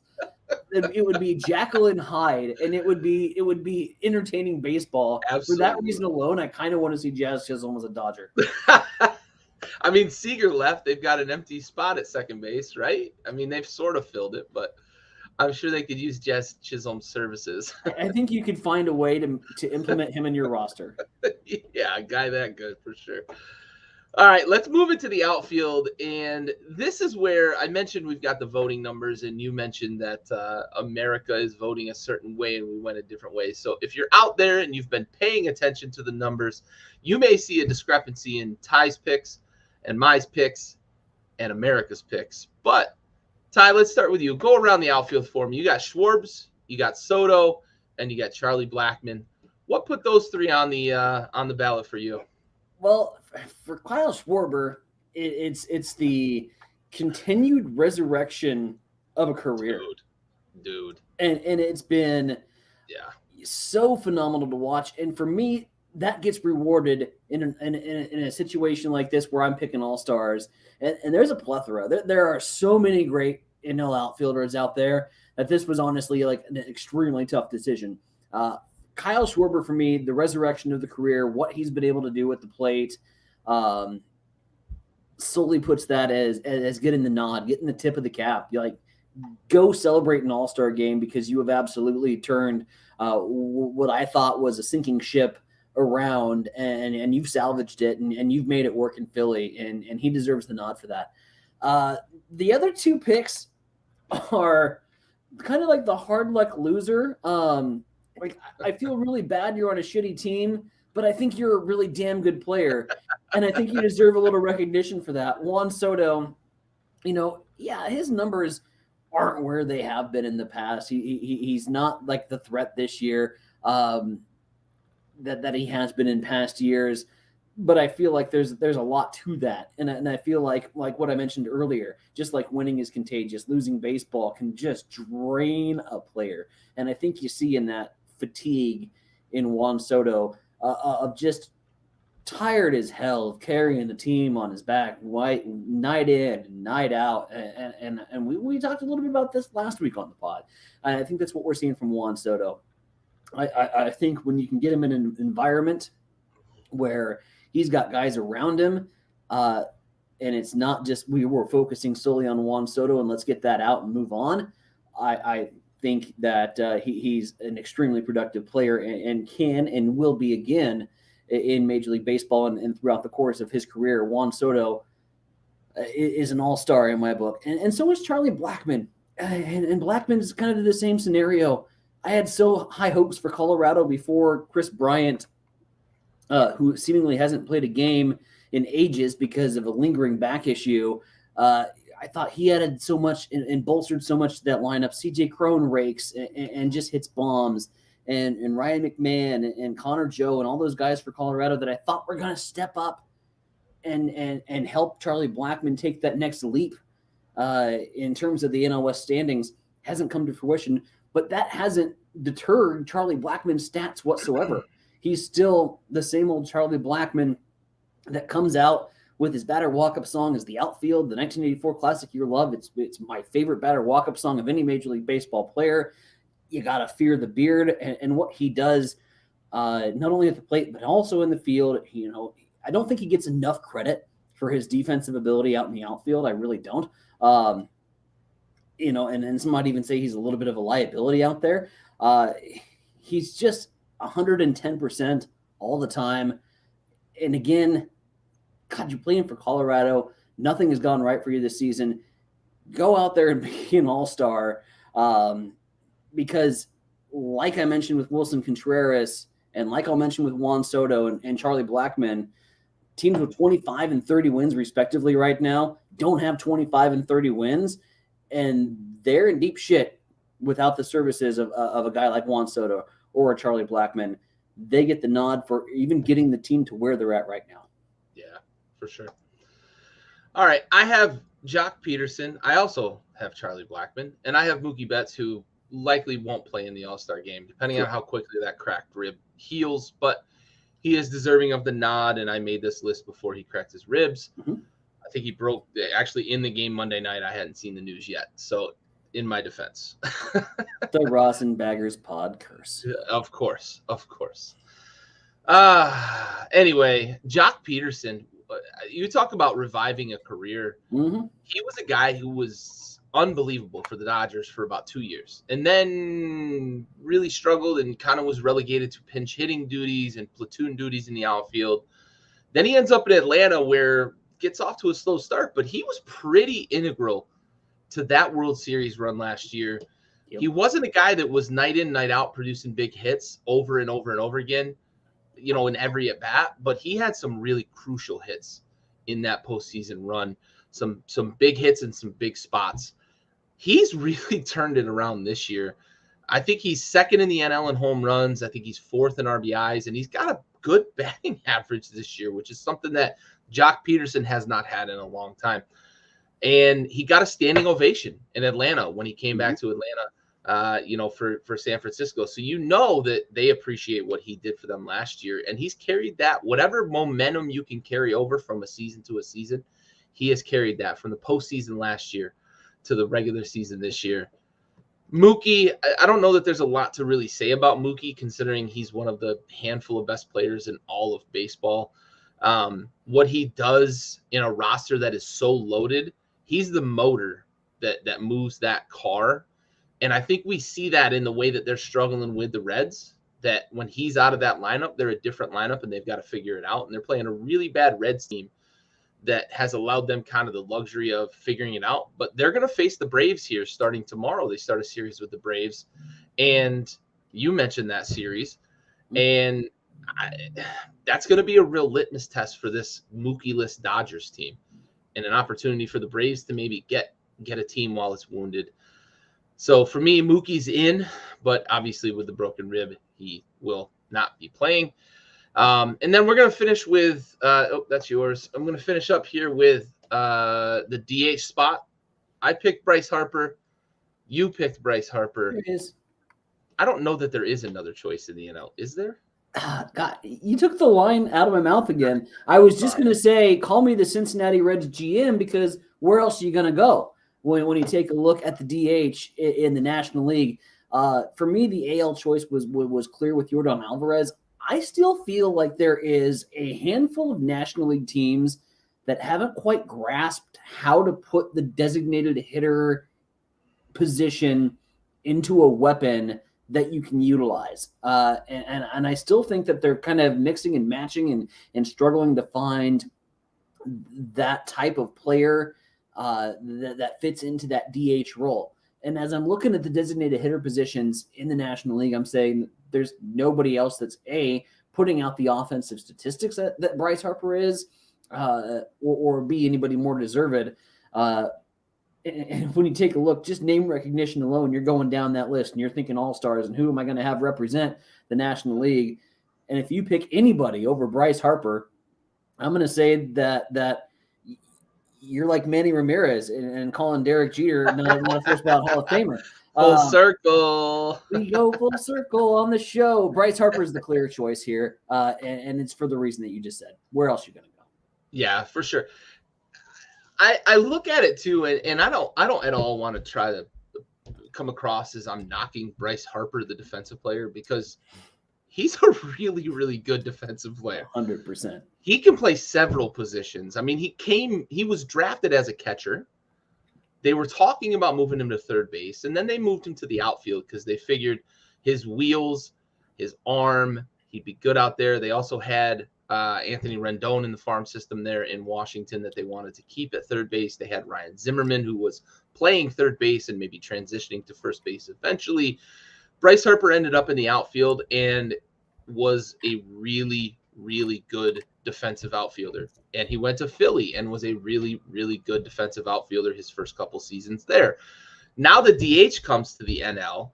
It would be Jekyll and Hyde, and it would be entertaining baseball. Absolutely. For that reason alone, I kind of want to see Jazz Chisholm as a Dodger. I mean, Seager left. They've got an empty spot at second base, right? I mean, they've sort of filled it, but I'm sure they could use Jazz Chisholm's services. I think you could find a way to implement him in your roster. Yeah, a guy that good for sure. All right, let's move into the outfield. And this is where I mentioned we've got the voting numbers, and you mentioned that America is voting a certain way, and we went a different way. So if you're out there and you've been paying attention to the numbers, you may see a discrepancy in Ty's picks and my picks and America's picks. But Ty, let's start with you. Go around the outfield for me. You got Schwartz, you got Soto, and you got Charlie Blackmon. What put those 3 on the ballot for you? Well, for Kyle Schwarber, it's the continued resurrection of a career, dude, and it's been so phenomenal to watch. And for me, that gets rewarded in a situation like this where I'm picking all-stars. And there's a plethora. There are so many great NL outfielders out there that this was honestly like an extremely tough decision. Kyle Schwarber, for me, the resurrection of the career, what he's been able to do at the plate, solely puts that as getting the nod, getting the tip of the cap. You're like, go celebrate an all-star game because you have absolutely turned what I thought was a sinking ship around, and you've salvaged it, and you've made it work in Philly, and he deserves the nod for that. The other 2 picks are kind of like the hard luck loser. Like, I feel really bad you're on a shitty team, but I think you're a really damn good player, and I think you deserve a little recognition for that. Juan Soto, his numbers aren't where they have been in the past. He's not like the threat this year that he has been in past years, but I feel like there's a lot to that, and I feel like what I mentioned earlier, just like winning is contagious, losing baseball can just drain a player, and I think you see in that fatigue in Juan Soto of just tired as hell of carrying the team on his back night in and night out, and we talked a little bit about this last week on the pod. I think that's what we're seeing from Juan Soto. I think when you can get him in an environment where he's got guys around him and it's not just we were focusing solely on Juan Soto and let's get that out and move on. I think that he's an extremely productive player and can and will be again in Major League Baseball and throughout the course of his career. Juan Soto is an all-star in my book. And so is Charlie Blackmon. And Blackmon is kind of the same scenario. I had so high hopes for Colorado before Chris Bryant, who seemingly hasn't played a game in ages because of a lingering back issue. I thought he added so much and bolstered so much to that lineup. CJ Cron rakes and just hits bombs. And Ryan McMahon and Connor Joe and all those guys for Colorado that I thought were going to step up and help Charlie Blackmon take that next leap in terms of the NL West standings hasn't come to fruition. But that hasn't deterred Charlie Blackmon's stats whatsoever. He's still the same old Charlie Blackmon that comes out with his batter walk-up song as the outfield, the 1984 classic Your Love. It's my favorite batter walk-up song of any Major League Baseball player. You got to fear the beard and what he does, not only at the plate, but also in the field. I don't think he gets enough credit for his defensive ability out in the outfield. I really don't. And some might even say he's a little bit of a liability out there. He's just 110% all the time. And again, God, you're playing for Colorado. Nothing has gone right for you this season. Go out there and be an all-star. Because like I mentioned with Wilson Contreras and like I'll mention with Juan Soto and Charlie Blackmon, teams with 25 and 30 wins respectively right now don't have 25 and 30 wins, and they're in deep shit without the services of a guy like Juan Soto or a Charlie Blackmon. They get the nod for even getting the team to where they're at right now. Yeah, for sure. All right, I have Jock Peterson. I also have Charlie Blackmon, and I have Mookie Betts, who likely won't play in the All-Star game, depending on how quickly that cracked rib heals. But he is deserving of the nod, and I made this list before he cracked his ribs. Mm-hmm. I think he broke actually in the game Monday night. I hadn't seen the news yet, so in my defense, the RosinBaggers pod curse. Of course. Anyway, Jock Peterson. You talk about reviving a career. Mm-hmm. He was a guy who was unbelievable for the Dodgers for about 2 years, and then really struggled and kind of was relegated to pinch hitting duties and platoon duties in the outfield. Then he ends up in Atlanta, where gets off to a slow start, but he was pretty integral to that World Series run last year. Yep. He wasn't a guy that was night in, night out producing big hits over and over and over again, in every at bat, but he had some really crucial hits in that postseason run, some big hits and some big spots. He's really turned it around this year. I think he's second in the NL in home runs. I think he's fourth in RBIs, and he's got a good batting average this year, which is something that Jock Peterson has not had in a long time. And he got a standing ovation in Atlanta when he came back to Atlanta, for San Francisco. So that they appreciate what he did for them last year. And he's carried that, whatever momentum you can carry over from a season to a season, he has carried that from the postseason last year to the regular season this year. Mookie, I don't know that there's a lot to really say about Mookie, considering he's one of the handful of best players in all of baseball. What he does in a roster that is so loaded, he's the motor that moves that car. And I think we see that in the way that they're struggling with the Reds, that when he's out of that lineup, they're a different lineup and they've got to figure it out. And they're playing a really bad Reds team that has allowed them kind of the luxury of figuring it out. But they're going to face the Braves here starting tomorrow. They start a series with the Braves. And you mentioned that series. And that's going to be a real litmus test for this Mookie-less Dodgers team, and an opportunity for the Braves to maybe get a team while it's wounded. So for me, Mookie's in, but obviously with the broken rib, he will not be playing. And then we're going to finish with that's yours. I'm going to finish up here with the DH spot. I picked Bryce Harper. You picked Bryce Harper. There it is. I don't know that there is another choice in the NL. Is there? God, you took the line out of my mouth again. I was just going to say, call me the Cincinnati Reds GM, because where else are you going to go when you take a look at the DH in the National League? For me, the AL choice was clear with Yordan Alvarez. I still feel like there is a handful of National League teams that haven't quite grasped how to put the designated hitter position into a weapon that you can utilize. And I still think that they're kind of mixing and matching and struggling to find that type of player that fits into that DH role. And as I'm looking at the designated hitter positions in the National League, I'm saying there's nobody else that's putting out the offensive statistics that Bryce Harper is, or B, anybody more deserved. And when you take a look, just name recognition alone, you're going down that list and you're thinking all-stars and who am I going to have represent the National League? And if you pick anybody over Bryce Harper, I'm going to say that you're like Manny Ramirez and calling Derek Jeter not a first ballot Hall of Famer. Full circle. We go full circle on the show. Bryce Harper is the clear choice here, and it's for the reason that you just said. Where else are you going to go? Yeah, for sure. I look at it too, and I don't at all want to try to come across as I'm knocking Bryce Harper, the defensive player, because he's a really, really good defensive player. 100%. He can play several positions. I mean, he was drafted as a catcher. They were talking about moving him to third base, and then they moved him to the outfield because they figured his wheels, his arm, he'd be good out there. They also had Anthony Rendon in the farm system there in Washington that they wanted to keep at third base. They had Ryan Zimmerman, who was playing third base and maybe transitioning to first base eventually. Bryce Harper ended up in the outfield and was a really, really good defensive outfielder. And he went to Philly and was a really, really good defensive outfielder his first couple seasons there. Now the DH comes to the NL,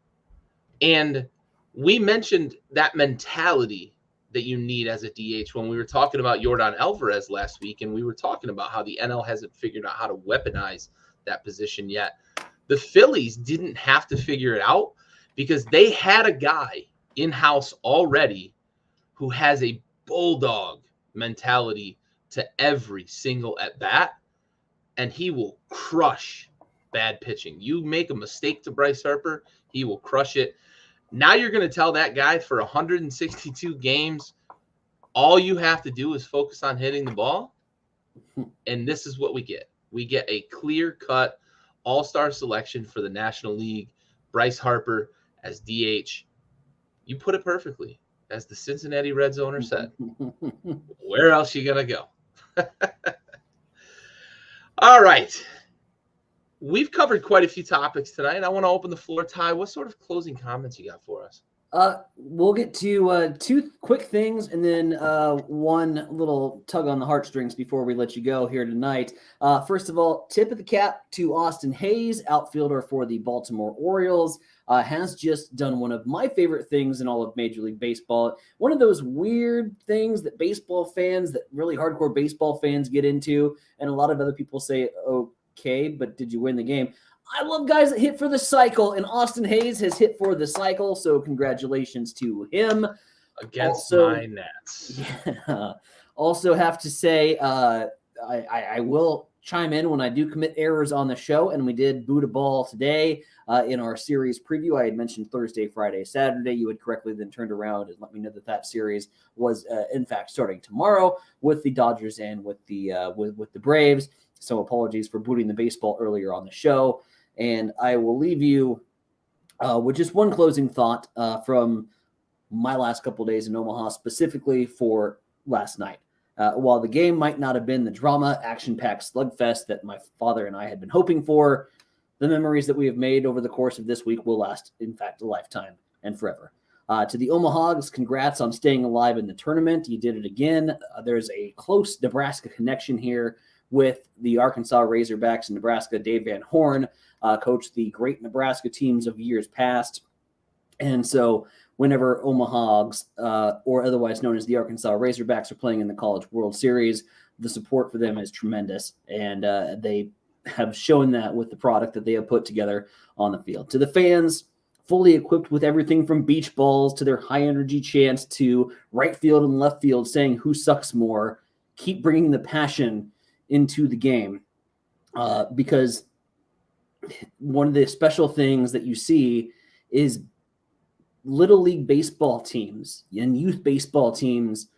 and we mentioned that mentality that you need as a DH when we were talking about Yordan Alvarez last week, and we were talking about how the NL hasn't figured out how to weaponize that position yet. The Phillies didn't have to figure it out because they had a guy in-house already who has a bulldog mentality to every single at-bat, and he will crush bad pitching. You make a mistake to Bryce Harper, he will crush it. Now you're going to tell that guy for 162 games, all you have to do is focus on hitting the ball, and this is what we get. We get a clear-cut all-star selection for the National League, Bryce Harper as DH. You put it perfectly. As the Cincinnati Reds owner said, where else you going to go? All right. We've covered quite a few topics tonight. I want to open the floor. Ty, what sort of closing comments you got for us? We'll get to two quick things and then one little tug on the heartstrings before we let you go here tonight. First of all, tip of the cap to Austin Hayes, outfielder for the Baltimore Orioles. Has just done one of my favorite things in all of Major League Baseball. One of those weird things that baseball fans, that really hardcore baseball fans get into, and a lot of other people say, okay, but did you win the game? I love guys that hit for the cycle, and Austin Hayes has hit for the cycle, so congratulations to him. Against my Nats. Yeah. Also have to say, I will chime in when I do commit errors on the show, and we did boot a ball today in our series preview. I had mentioned Thursday, Friday, Saturday. You had correctly then turned around and let me know that series was in fact starting tomorrow with the Dodgers and with the Braves. So apologies for booting the baseball earlier on the show. And I will leave you with just one closing thought from my last couple of days in Omaha, specifically for last night. While the game might not have been the drama, action-packed slugfest that my father and I had been hoping for, the memories that we have made over the course of this week will last, in fact, a lifetime and forever. To the Omahags, congrats on staying alive in the tournament. You did it again. There's a close Nebraska connection here with the Arkansas Razorbacks and Nebraska. Dave Van Horn coached the great Nebraska teams of years past. And so whenever Omahags, or otherwise known as the Arkansas Razorbacks, are playing in the College World Series, the support for them is tremendous. And they have shown that with the product that they have put together on the field. To the fans, fully equipped with everything from beach balls to their high-energy chants to right field and left field saying who sucks more, keep bringing the passion into the game, because one of the special things that you see is Little League baseball teams and youth baseball teams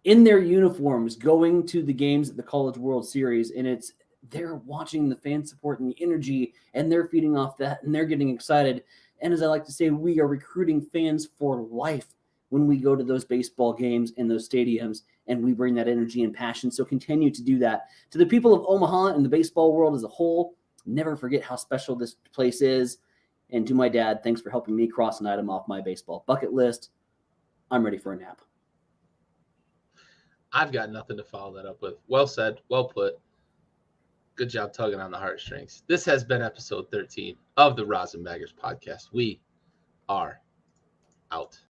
in their uniforms going to the games at the College World Series, and they're watching the fan support and the energy, and they're feeding off that, and they're getting excited. And as I like to say, we are recruiting fans for life when we go to those baseball games and those stadiums, and we bring that energy and passion. So continue to do that. To the people of Omaha and the baseball world as a whole, never forget how special this place is. And to my dad, thanks for helping me cross an item off my baseball bucket list. I'm ready for a nap. I've got nothing to follow that up with. Well said. Well put. Good job tugging on the heartstrings. This has been episode 13 of the RosinBaggers podcast. We are out.